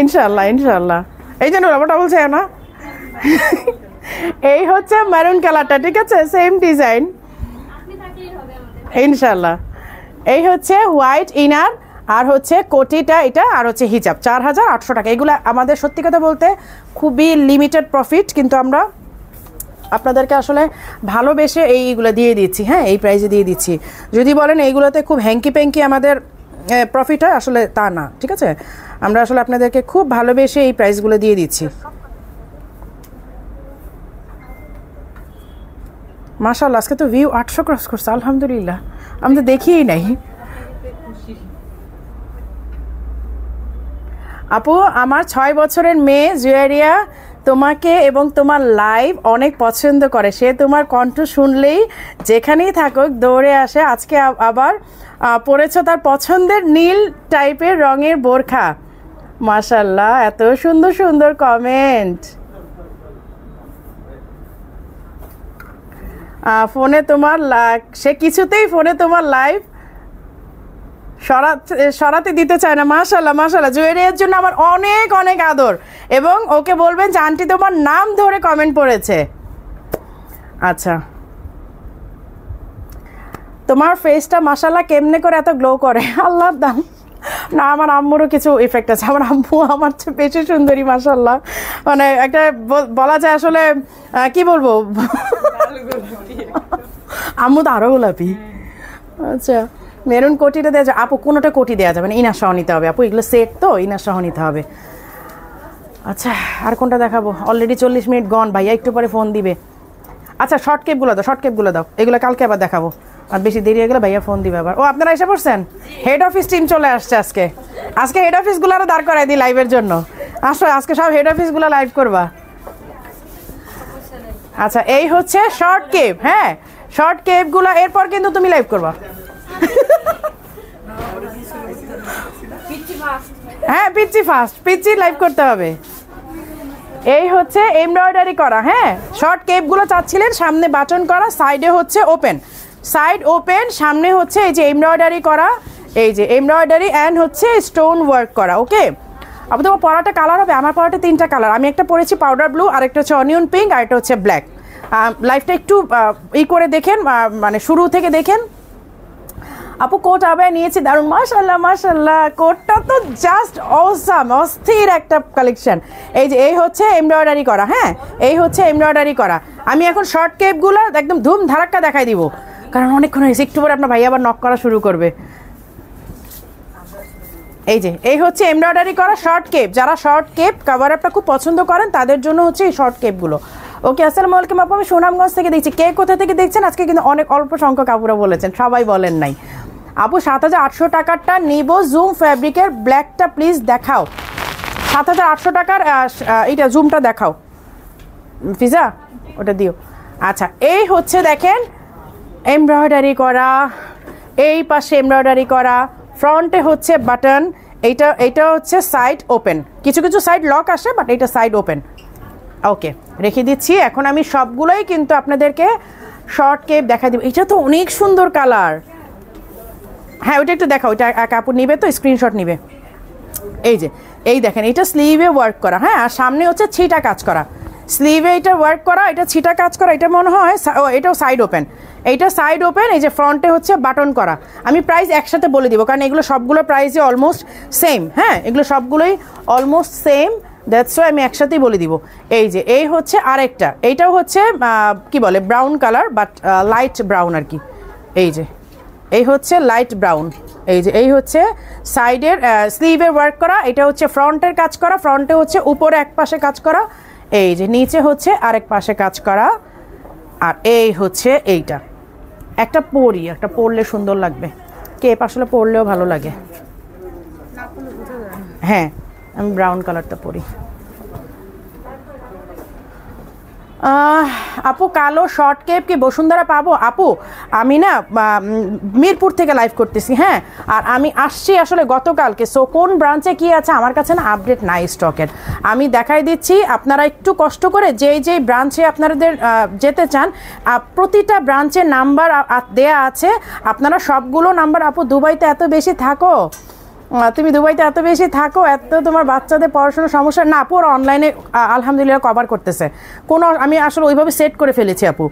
ইনশাল্লাহ এই জন্য ব্যাপারটা বলছে না। এই হচ্ছে মেরুন কালারটা, ঠিক আছে, সেম ডিজাইন ইনশাল্লাহ। এই হচ্ছে হোয়াইট ইনার, আর হচ্ছে কোটিটা এটা, আর হচ্ছে হিজাব। 4,800 টাকা। এগুলো আমাদের সত্যি কথা বলতে খুবই লিমিটেড প্রফিট, কিন্তু আমরা আপনাদেরকে আসলে ভালোবেসে এইগুলো দিয়ে দিচ্ছি। হ্যাঁ এই প্রাইসে দিয়ে দিচ্ছি। যদি বলেন এইগুলোতে খুব হ্যাঙ্কি প্যাঙ্কি আমাদের প্রফিট হয়, আসলে তা না, ঠিক আছে। আমরা আসলে আপনাদেরকে খুব ভালোবেসে এই প্রাইসগুলো দিয়ে দিচ্ছি। মাশাআল্লাহ আজকে তো ভিউ 800 ক্রস করছে, আলহামদুলিল্লাহ, আমি তো দেখিই নাই। আপু আমার 6 বছরের মেয়ে জুয়েরিয়া তোমাকে এবং তোমার লাইভ অনেক পছন্দ করে, সে তোমার কণ্ঠ শুনলেই যেখানেই থাকুক দৌড়ে আসে। আজকে আবার পরেছো তার পছন্দের নীল টাইপের রঙের বোরখা। মাশাআল্লাহ এত সুন্দর কমেন্ট। ফোনে তোমার সে কিছুতেই ফোনে তোমার লাইভ সরাতে দিতে চায় না। মাশাআল্লাহ জুয়েরিয়ার জন্য আমার অনেক আদর, এবং ওকে বলবেন যে আন্টি তোমার নাম ধরে কমেন্ট পড়েছে। আচ্ছা তোমার ফেসটা মাশাআল্লাহ কেমনে করে এত গ্লো করে? আল্লাহর দান না, আমার আম্মুরও কিছু ইফেক্ট আছে। আমার আম্মু আমার চেয়ে বেশি সুন্দরী মাশাআল্লাহ, মানে একটা বলা যায় আসলে কি বলবো, আম্মু তো আরো গোলাপি। আচ্ছা মেরুন কোটিটা দেওয়া যায় আপু? কোনোটা কোটি দেওয়া যাবে না, ইনার সহ নিতে হবে আপু, এগুলো সেট তো ইনার সহ নিতে হবে। আচ্ছা আর কোনটা দেখাবো? অলরেডি 40 মিনিট গন, ভাইয়া একটু পরে ফোন দিবে। আচ্ছা শর্ট কেপগুলো দাও, শর্ট কেপগুলো দাও, এগুলো কালকে আবার দেখাবো। আর বেশি দেরি হয়ে গেলে ভাইয়া ফোন দিবে আবার। ও আপনারা এসে পড়ছেন? হেড অফিস টিম চলে আসছে আজকে। আজকে হেড অফিসগুলো আরও দাঁড় করাই দিই লাইভের জন্য। আসো আজকে সব হেড অফিসগুলো লাইভ করবা। আচ্ছা এই হচ্ছে শর্ট কেপ, হ্যাঁ শর্ট কেপগুলো, এরপর কিন্তু তুমি লাইভ করবা। হ্যাঁ পিচ্ছি ফাস্ট, পিচ্ছি লাইভ করতে হবে। এই হচ্ছে এমব্রয়ডারি করা, হ্যাঁ শর্ট কেপগুলো চাচ্ছিলেন, সামনে বাটন করা, সাইডে হচ্ছে ওপেন, সাইড ওপেন, সামনে হচ্ছে এই যে এমব্রয়ডারি করা, এই যে এমব্রয়ডারি অ্যান্ড হচ্ছে স্টোন ওয়ার্ক করা। ওকে আবার তোমার পরাটা কালার হবে, আমার পরাটা 3টা কালার, আমি একটা পরেছি পাউডার ব্লু, আরেকটা হচ্ছে অনিয়ন পিঙ্ক, আর একটা হচ্ছে ব্ল্যাক। লাইফটা একটু করে দেখেন, মানে শুরু থেকে দেখেন। আপু কোট আবার নিয়েছি, দারুণ, মাশাআল্লাহ মাশাআল্লাহ, কোটটা তো জাস্ট অসাম, অস্থির একটা কালেকশন। এই যে এই হচ্ছে এমব্রয়ডারি করা, হ্যাঁ এই হচ্ছে এমব্রয়ডারি করা। আমি এখন শর্ট কেপগুলো একদম ধুম ধারাক্কা দেখাই দিব, কারণ অনেকক্ষণ হয়েছে, একটু পরে আপনার ভাই আবার নক করা শুরু করবে। এই যে এই হচ্ছে এমব্রয়ডারি করা শর্ট কেপ, যারা শর্ট কেপ কাভার আপটা খুব পছন্দ করেন তাদের জন্য হচ্ছে এই শর্ট কেপগুলো। ওকে আসসালামু আলাইকুম আপু, আমি সুনামগঞ্জ থেকে দেখছি। কে কোথা থেকে দেখছেন? আজকে কিন্তু অনেক অল্প সংখ্যক আপুরা বলেছেন, সবাই বলেন নাই। আপু 7,800 টাকারটা নিব, জুম ফ্যাব্রিকের ব্ল্যাকটা প্লিজ দেখাও। 7,800 টাকার এইটা জুমটা দেখাও ফিজা, ওটা দিও। আচ্ছা এই হচ্ছে দেখেন এমব্রয়ডারি করা, এই পাশে এমব্রয়ডারি করা, ফ্রন্টে হচ্ছে বাটন, এইটা হচ্ছে সাইড ওপেন, কিছু কিছু সাইড লক আসে বাট এইটা সাইড ওপেন। ওকে রেখে দিচ্ছি। এখন আমি সবগুলোই কিন্তু আপনাদেরকে শর্ট কেপ দেখা দিব। এটা তো অনেক সুন্দর কালার, হ্যাঁ ওইটা একটু দেখা, ওইটা কাপড় নিবে তো স্ক্রিনশট নিবে। এই যে এই দেখেন এটা স্লিভে ওয়ার্ক করা, হ্যাঁ আর সামনে হচ্ছে ছিটা কাজ করা, স্লিভে এটা ওয়ার্ক করা, এটা ছিটা কাজ করা, এটা মনে হয় এটাও সাইড ওপেন, এইটা সাইড ওপেন। এই যে ফ্রন্টে হচ্ছে বাটন করা। আমি প্রাইস একসাথে বলে দিব কারণ এগুলো সবগুলো প্রাইসই অলমোস্ট সেম, হ্যাঁ এগুলো সবগুলোই অলমোস্ট সেম, দ্যাটস ওয়াই আমি একসাথেই বলে দিব। এই যে এই হচ্ছে আরেকটা, এইটাও হচ্ছে কি বলে brown colour but light brown আর কি। এই যে এই হচ্ছে লাইট ব্রাউন, এই যে এই হচ্ছে সাইডের স্লিভের ওয়ার্ক করা, এটা হচ্ছে ফ্রন্টের কাজ করা, ফ্রন্টে হচ্ছে উপরে এক পাশে কাজ করা, এই যে নিচে হচ্ছে আরেক পাশে কাজ করা। আর এই হচ্ছে এইটা একটা পরি, একটা পরলে সুন্দর লাগবে, কেপ আসলে পরলেও ভালো লাগে। হ্যাঁ আমি ব্রাউন কালারটা পরি। আপু কালো শর্ট কেপ কি বসুন্ধরা পাবো? আপু আমি না মিরপুর থেকে লাইভ করতেছি, হ্যাঁ আর আমি আসছি আসলে গতকালকে, সো কোন ব্রাঞ্চে কি আছে আমার কাছে না আপডেট নাই স্টকের, আমি দেখাই দিচ্ছি। আপনারা একটু কষ্ট করে যেই ব্রাঞ্চে আপনাদের যেতে চান প্রতিটা ব্রাঞ্চের নাম্বার দেয়া আছে, আপনারা সবগুলো নাম্বার। আপু দুবাইতে এত বেশি থাকো, তুমি দুবাইতে এত বেশি থাকো, এত তোমার বাচ্চাদের পড়াশোনার সমস্যা না? আপু ওরা অনলাইনে আলহামদুলিল্লাহ কভার করতেছে, কোনো আমি আসলে ওইভাবে সেট করে ফেলেছি আপু,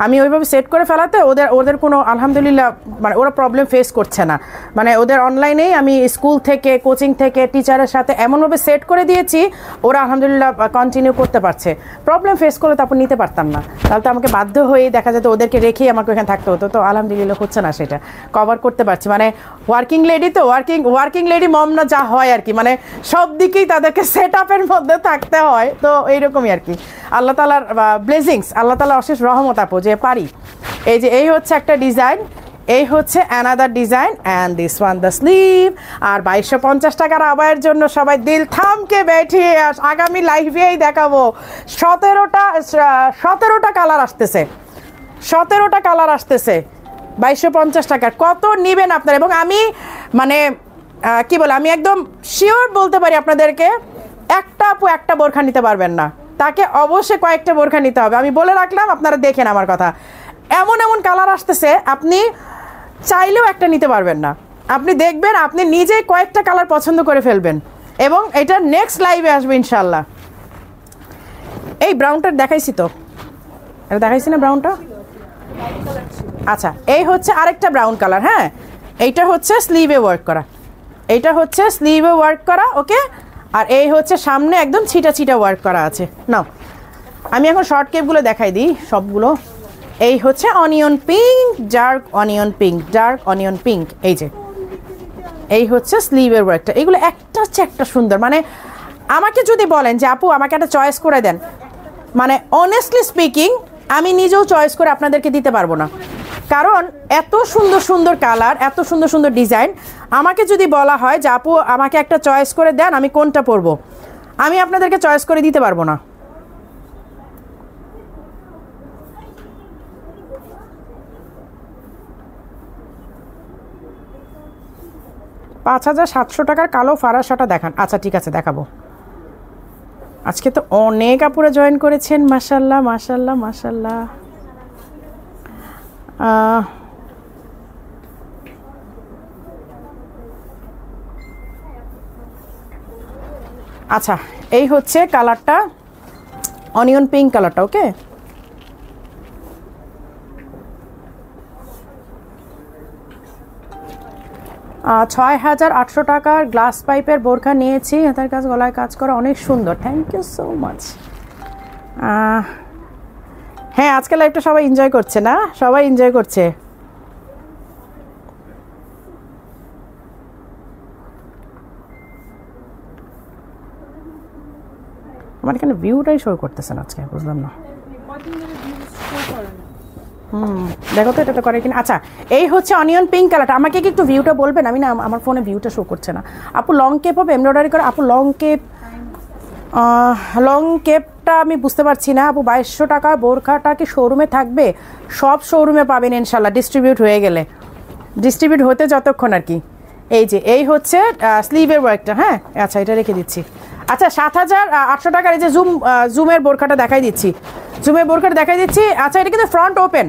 আমি ওইভাবে সেট করে ফেলাতে ওদের কোনো আলহামদুলিল্লাহ মানে ওরা প্রবলেম ফেস করছে না, মানে ওদের অনলাইনেই আমি স্কুল থেকে কোচিং থেকে টিচারের সাথে এমনভাবে সেট করে দিয়েছি ওরা আলহামদুলিল্লাহ কন্টিনিউ করতে পারছে। প্রবলেম ফেস করলে তারপর নিতে পারতাম না, তাহলে তো আমাকে বাধ্য হয়েই দেখা যেত ওদেরকে রেখেই আমাকে ওখানে থাকতে হতো, তো আলহামদুলিল্লাহ হচ্ছে না, সেটা কভার করতে পারছি। মানে ওয়ার্কিং লেডি তো ওয়ার্কিং লেডি মম না যা হয় আর কি, মানে সব দিকেই তাদেরকে সেট আপের মধ্যে থাকতে হয়, তো এইরকমই আর কি। আল্লাহ তাআলার ব্লেসিংস, আল্লাহ তাআলার অশেষ রহমত আপু যে পারি। এই যে এই হচ্ছে একটা ডিজাইন, এই হচ্ছে another design and this one the sleeve. আর 2250 টাকার আবায়ের জন্য সবাই দিল থামকে বেঠে আগামী লাইভেই দেখাবো 17টা কালার আসতেছে, 17টা কালার আসতেছে 2250 টাকার। কত নেবেন আপনারা? এবং আমি মানে কি বলে আমি একদম শিওর বলতে পারি আপনাদেরকে, একটা আপু একটা বোরখা নিতে পারবেন না, তাকে অবশ্যই কয়েকটা বোরখা নিতে হবে, আমি বলে রাখলাম, আপনারা দেখেন আমার কথা। এমন এমন কালার আসতেছে আপনি চাইলেও একটা নিতে পারবেন না, আপনি দেখবেন আপনি নিজেই কয়েকটা কালার পছন্দ করে ফেলবেন, এবং এটা নেক্সট লাইভে আসবে ইনশাল্লাহ। এই ব্রাউনটা দেখাইছি তো, এটা দেখাইছি না ব্রাউনটা? আচ্ছা এই হচ্ছে আরেকটা ব্রাউন কালার, হ্যাঁ এইটা হচ্ছে স্লিভে ওয়ার্ক করা, এইটা হচ্ছে স্লিভে ওয়ার্ক করা। ওকে আর এই হচ্ছে সামনে একদম ছিটা ছিটা ওয়ার্ক করা আছে। নাও আমি এখন শর্ট কেপগুলো দেখাই দিই সবগুলো। এই হচ্ছে onion pink, dark onion pink, dark onion pink. এই যে এই হচ্ছে স্লিভের ওয়ার্কটা, এগুলো একটা হচ্ছে একটা সুন্দর, মানে আমাকে যদি বলেন যে আপু আমাকে একটা চয়েস করে দেন, মানে অনেস্টলি স্পিকিং আমি নিজেও চয়েস করে আপনাদেরকে দিতে পারবো না, কারণ এত সুন্দর সুন্দর কালার, এত সুন্দর সুন্দর ডিজাইন, আমাকে যদি বলা হয় যে আপু আমাকে একটা চয়েস করে দেন আমি কোনটা পরবো, আমি আপনাদেরকে চয়েস করে দিতে পারবো না। $5,700 কালো ফারাসাটা দেখান। আচ্ছা ঠিক আছে দেখাবো। আজকে তো অনেক আপুরা জয়েন করেছেন, মাশাল্লাহ মাশাল্লাহ মাশাল্লাহ। আচ্ছা এই হচ্ছে কালারটা, অনিয়ন পিঙ্ক কালারটা। ওকে, $6,800 গ্লাস পাইপের বোরখা নিয়েছি, হাতের কাজ গলায় কাজ করা অনেক সুন্দর, থ্যাংক ইউ সো মাচ। হ্যাঁ আজকে লাইভটা সবাই এনজয় করছে না, সবাই এনজয় করছে। আমার এখানে ভিউটাই শো করতেছে না আজকে, বুঝলাম না। দেখো তো এটা তো করে কিনা। আচ্ছা এই হচ্ছে অনিয়ন পিঙ্ক কালারটা, আমাকে কি একটু ভিউটা বলবেন? আমি না আমার ফোনে ভিউটা শো করছে না। আপু লং কেপ হবে এমব্রয়ডারি করে? আপু লং কেপটা আমি বুঝতে পারছি না আপু। $2,200 বোরখাটা কি শোরুমে থাকবে? সব শোরুমে পাবেন ইনশাল্লাহ, ডিস্ট্রিবিউট হয়ে গেলে, ডিস্ট্রিবিউট হতে যতক্ষণ আর কি। এই যে এই হচ্ছে স্লিভের ওয়ার্কটা। হ্যাঁ আচ্ছা এটা রেখে দিচ্ছি। আচ্ছা $7,800 এই যে জুমের বোরখাটা দেখাই দিচ্ছি, জুমের বোরখাটা দেখাই দিচ্ছি। আচ্ছা এটা কিন্তু ফ্রন্ট ওপেন,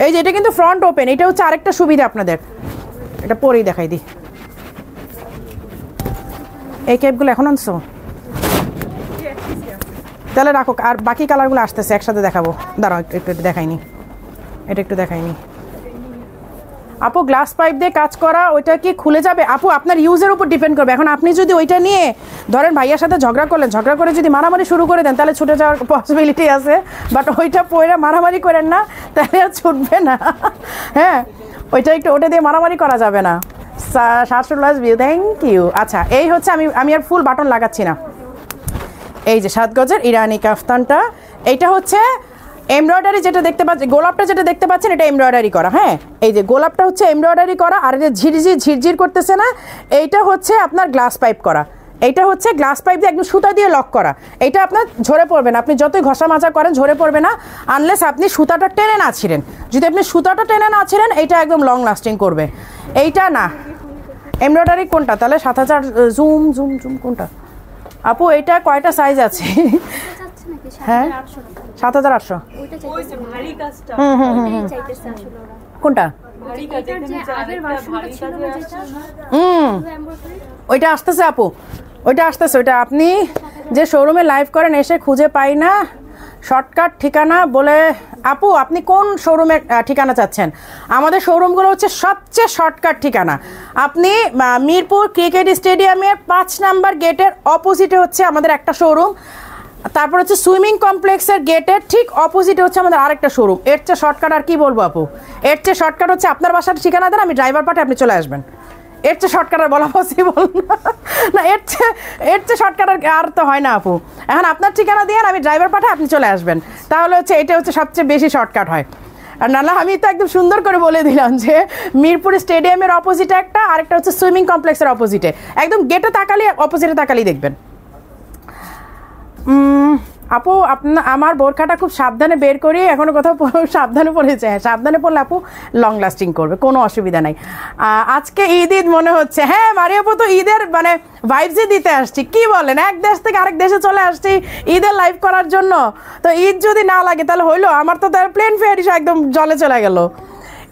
এই যে এটা কিন্তু ফ্রন্ট ওপেন, এটা হচ্ছে আরেকটা সুবিধা আপনাদের। এটা পরেই দেখাই দিই। এই কেপগুলো এখন আনছো? তাহলে রাখো, আর বাকি কালারগুলো আসতেছে একসাথে দেখাবো। দাঁড়াও একটু একটু দেখাইনি, এটা একটু দেখাইনি। আপু গ্লাস পাইপ দিয়ে কাজ করা ওইটা কি খুলে যাবে? আপু আপনার ইউজের উপর ডিপেন্ড করবে। এখন আপনি যদি ওইটা নিয়ে ধরেন ভাইয়ার সাথে ঝগড়া করলেন, ঝগড়া করে যদি মারামারি শুরু করে দেন তাহলে ছুটে যাওয়ার পসিবিলিটি আছে, বাট ওইটা পরে মারামারি করেন না, তাহলে আর ছুটবে না। হ্যাঁ ওইটা একটু, ওটা দিয়ে মারামারি করা যাবে না। 700+ ভিউ, থ্যাংক ইউ। আচ্ছা এই হচ্ছে আমি আর ফুল বাটন লাগাচ্ছি না। এই যে 7 গজের ইরানি কাফতানটা, এইটা হচ্ছে এমব্রয়ডারি, যেটা দেখতে পাচ্ছেন গোলাপটা যেটা দেখতে পাচ্ছেন এটা এমব্রয়ডারি করা। হ্যাঁ এই যে গোলাপটা হচ্ছে এমব্রয়ডারি করা, আর যে ঝিরঝির করতেছে না এইটা হচ্ছে আপনার গ্লাস পাইপ করা। এইটা হচ্ছে গ্লাস পাইপ দিয়ে একদম সুতা দিয়ে লক করা। এইটা আপনার ঝরে পড়বে না, আপনি যতই ঘষা মাজা করেন ঝরে পড়বে না, আনলেস আপনি সুতাটা টেনে না ছিঁড়েন। যদি আপনি সুতাটা টেনে না ছিঁড়েন এইটা একদম লং লাস্টিং করবে। এইটা না এমব্রয়ডারি কোনটা তাহলে? 7,000 জুম জুম জুম কোনটা আপু? এটা কয়টা সাইজ আছে? হ্যাঁ 7,800। কোনটা? ওইটা আসতেছে আপু, ওইটা আসতেছে। ওইটা আপনি যে শোরুমে লাইভ করেন এসে খুঁজে পাই না শর্টকাট ঠিকানা বলে। আপু আপনি কোন শোরুমের ঠিকানা চাচ্ছেন? আমাদের শোরুমগুলো হচ্ছে সবচেয়ে শর্টকাট ঠিকানা। আপনি মিরপুর ক্রিকেট স্টেডিয়ামের 5 নাম্বার গেটের অপোজিটে হচ্ছে আমাদের একটা শোরুম, তারপর হচ্ছে সুইমিং কমপ্লেক্সের গেটের ঠিক অপোজিটে হচ্ছে আমাদের আরেকটা শোরুম। এর চেয়ে শর্টকাট আর কি বলবো আপু? এর চেয়ে শর্টকাট হচ্ছে আপনার বাসার ঠিকানা দেন, আমি ড্রাইভার পাঠাই, আপনি চলে আসবেন। এর চেয়ে শর্টকাট আর বলা পসিবল না, এর চেয়ে শর্টকাট আর তো হয় না আপু। এখন আপনার ঠিকানা দিয়ে আমি ড্রাইভার পাঠাই, আপনি চলে আসবেন, তাহলে হচ্ছে এটা হচ্ছে সবচেয়ে বেশি শর্টকাট হয়। আর নাহলে আমি তো একদম সুন্দর করে বলে দিলাম যে মিরপুর স্টেডিয়ামের অপোজিটে একটা, আরেকটা হচ্ছে সুইমিং কমপ্লেক্সের অপোজিটে, একদম গেটে তাকালে অপোজিটে তাকালেই দেখবেন। আপু আমার বোরখাটা খুব সাবধানে বের করি, এখনো কোথাও সাবধানে পড়েছে। হ্যাঁ সাবধানে পড়লে আপু লং লাস্টিং করবে, কোনো অসুবিধা নাই। আজকে ঈদ মনে হচ্ছে। হ্যাঁ মারিয়া আপু তো ঈদের মানে ভাইবসই দিতে আসছি, কি বলেন? এক দেশ থেকে আরেক দেশে চলে আসছি ঈদের লাইভ করার জন্য, তো ঈদ যদি না লাগে তাহলে হইলো? আমার তো তার প্লেন ফেয়ার একদম জলে চলে গেল।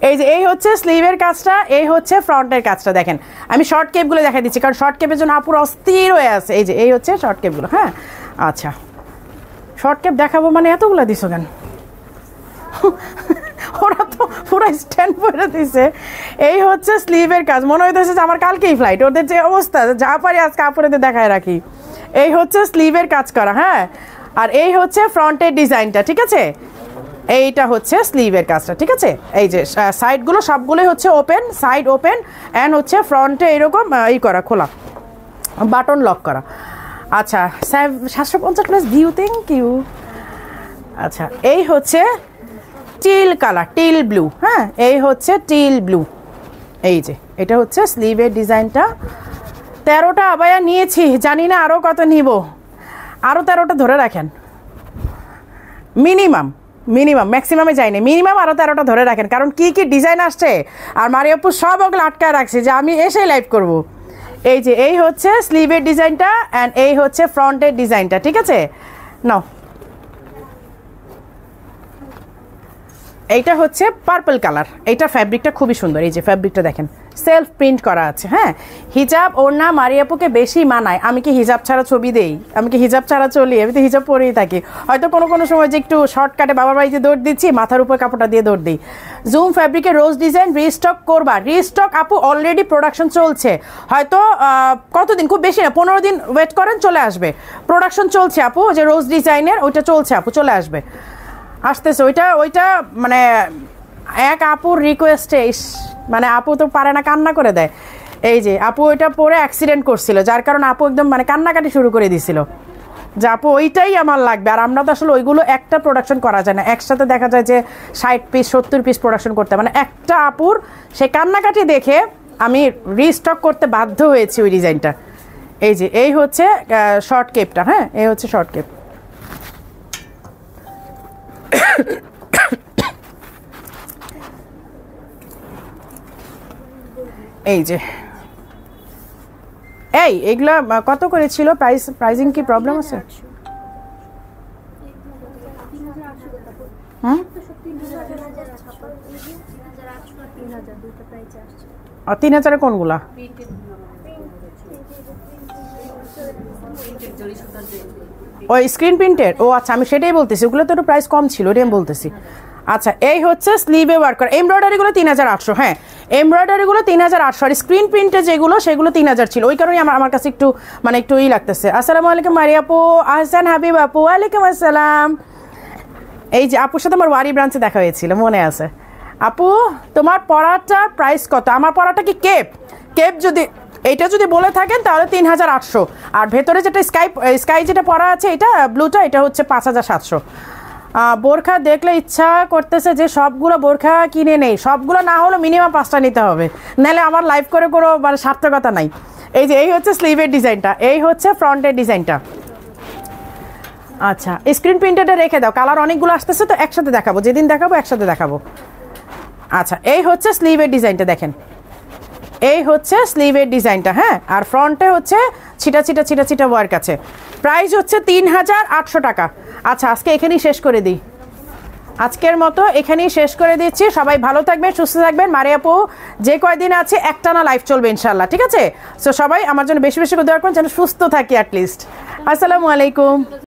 এই যে এই হচ্ছে স্লিভের কাজটা, এই হচ্ছে ফ্রন্টের কাজটা। দেখেন আমি শর্ট কেপগুলো দেখা দিচ্ছি, কারণ শর্ট কেপের জন্য আপুর অস্থির হয়ে আছে। এই যে এই হচ্ছে শর্ট কেপগুলো। হ্যাঁ আচ্ছা শর্ট কেপ দেখাবো মানে এতগুলো দিছো কেন? ওরা তো পুরো স্ট্যান্ড করে দিছে। এই হচ্ছে স্লিভের কাজ, মনে হইতেছে যে আমার কালকেই ফ্লাইট, ওদের যে অবস্থা যা পারি আজকে কাপড়েতে দেখায় রাখি। এই হচ্ছে স্লিভের কাজ করা। হ্যাঁ আর এই হচ্ছে ফ্রন্টের ডিজাইনটা, ঠিক আছে? এইটা হচ্ছে স্লিভের কাজটা, ঠিক আছে? এই যে সাইডগুলো সবগুলোই হচ্ছে ওপেন, সাইড ওপেন, অ্যান্ড হচ্ছে ফ্রন্টে এরকম ই করা, খোলা, বাটন লক করা। আচ্ছা 750 প্লাস ভিউ, থ্যাংক ইউ। আচ্ছা এই হচ্ছে টিল কালার, টিল ব্লু, হ্যাঁ এই হচ্ছে টিল ব্লু। এই যে এটা হচ্ছে স্লিভের ডিজাইনটা। 13টা আবায়া নিয়েছি, জানি না আরও কত নিব, আরও 13টা ধরে রাখেন মিনিমাম, ম্যাক্সিমামে যায়নি, মিনিমাম আরও 13টা ধরে রাখেন, কারণ কি কি ডিজাইন আসছে আর মারিয়াপু সব ওগুলো আটকায় রাখছে যে আমি এসেই লাইভ করব। এই যে এই হচ্ছে স্লিভের ডিজাইনটা অ্যান্ড এই হচ্ছে ফ্রন্টের ডিজাইনটা, ঠিক আছে নাও। এইটা হচ্ছে পার্পল কালার, এইটা ফ্যাব্রিকটা খুবই সুন্দর, এই যে ফ্যাব্রিকটা দেখেন সেলফ প্রিন্ট করা আছে। হ্যাঁ হিজাব ওড়না মারিয়াপুকে বেশি মানায়। আমি কি হিজাব ছাড়া ছবি দেই? আমি কি হিজাব ছাড়া চলি? আমি তো হিজাব পরেই থাকি। হয়তো কোনো কোনো সময় যে একটু শর্টকাটে বাবার বাড়িতে দৌড় দিচ্ছি, মাথার উপর কাপড়টা দিয়ে দৌড় দিই। জুম ফ্যাব্রিকের রোজ ডিজাইন রিস্টক করবা? রিস্টক আপু অলরেডি প্রোডাকশন চলছে, হয়তো কতদিন, খুব বেশি না 15 দিন ওয়েট করেন, চলে আসবে। প্রোডাকশন চলছে আপু, যে রোজ ডিজাইনের ওইটা চলছে আপু, চলে আসবে, আসতেছে ওইটা মানে এক আপুর রিকোয়েস্টে, মানে আপু তো পারে না, কান্না করে দেয়। এই যে আপু ওইটা পরে অ্যাক্সিডেন্ট করছিল, যার কারণে আপু একদম মানে কান্নাকাটি শুরু করে দিছিল যে আপু ওইটাই আমার লাগবে। আর আমরা তো আসলে ওইগুলো একটা প্রোডাকশন করা যায় না, একসাথে দেখা যায় যে 60 পিস 70 পিস প্রোডাকশন করতে, মানে একটা আপুর সে কান্নাকাটি দেখে আমি রিস্টক করতে বাধ্য হয়েছি ওই ডিজাইনটা। এই যে এই হচ্ছে শর্ট কেপটা, হ্যাঁ এই হচ্ছে শর্ট কেপ। এই যে এইগুলা কত করে ছিল? প্রাইজিং কি প্রবলেম আছে? হুম 3000 কোনগুলা? ওই স্ক্রিন প্রিন্টের? ও আচ্ছা, আমি সেটাই বলতেছি, ওগুলো তো একটু প্রাইস কম ছিল, ওটাই আমি বলতেছি। আচ্ছা এই হচ্ছে স্লিভে ওয়ার্ক করা এমব্রয়ডারিগুলো 3800, হ্যাঁ এমব্রয়ডারিগুলো 3800, আর স্ক্রিন প্রিন্টে যেগুলো সেগুলো 3000 ছিল, ওই কারণেই আমার কাছে একটু মানে একটু লাগতেছে। আসসালামু আলাইকুম মারিয়াপু, আহসান হাবিব আপু, ওয়ালাইকুম আসসালাম। এই যে আপুর সাথে আমার ওয়ারি ব্রাঞ্চে দেখা হয়েছিল, মনে আছে। আপু তোমার পরাটার প্রাইস কত? আমার পরাটা কি কেপ যদি এইটা যদি বলে থাকেন তাহলে 3800, আর ভেতরে যেটা স্কাই যেটা পরা আছে এটা ব্লুটা, এটা হচ্ছে 5700। বোরখা দেখলে ইচ্ছা করতেছে যে সবগুলো বোরখা কিনে নেই, সবগুলো না হলে মিনিমাম 5টা নিতে হবে, নাহলে আমার লাইভ করে কোনো মানে সার্থকতা নাই। এই যে এই হচ্ছে স্লিভের ডিজাইনটা, এই হচ্ছে ফ্রন্টের ডিজাইনটা। আচ্ছা স্ক্রিন প্রিন্টেডে রেখে দাও, কালার অনেকগুলো আসতেছে তো একসাথে দেখাবো, যেদিন দেখাবো একসাথে দেখাবো। আচ্ছা এই হচ্ছে স্লিভের ডিজাইনটা, দেখেন এই হচ্ছে স্লিভের ডিজাইনটা, হ্যাঁ আর ফ্রন্টে হচ্ছে ছিটা ওয়ার্ক আছে। প্রাইস হচ্ছে 3800 টাকা। আচ্ছা আজকে এখানেই শেষ করে দিই, আজকের মতো এখানেই শেষ করে দিচ্ছি। সবাই ভালো থাকবেন, সুস্থ থাকবেন। মারিয়াপু যে কয়দিন আছে একটানা লাইভ চলবে ইনশাল্লাহ, ঠিক আছে? সো সবাই আমার জন্য বেশি বেশি করে দোয়া করবেন যেন সুস্থ থাকি অ্যাটলিস্ট। আসসালামু আলাইকুম।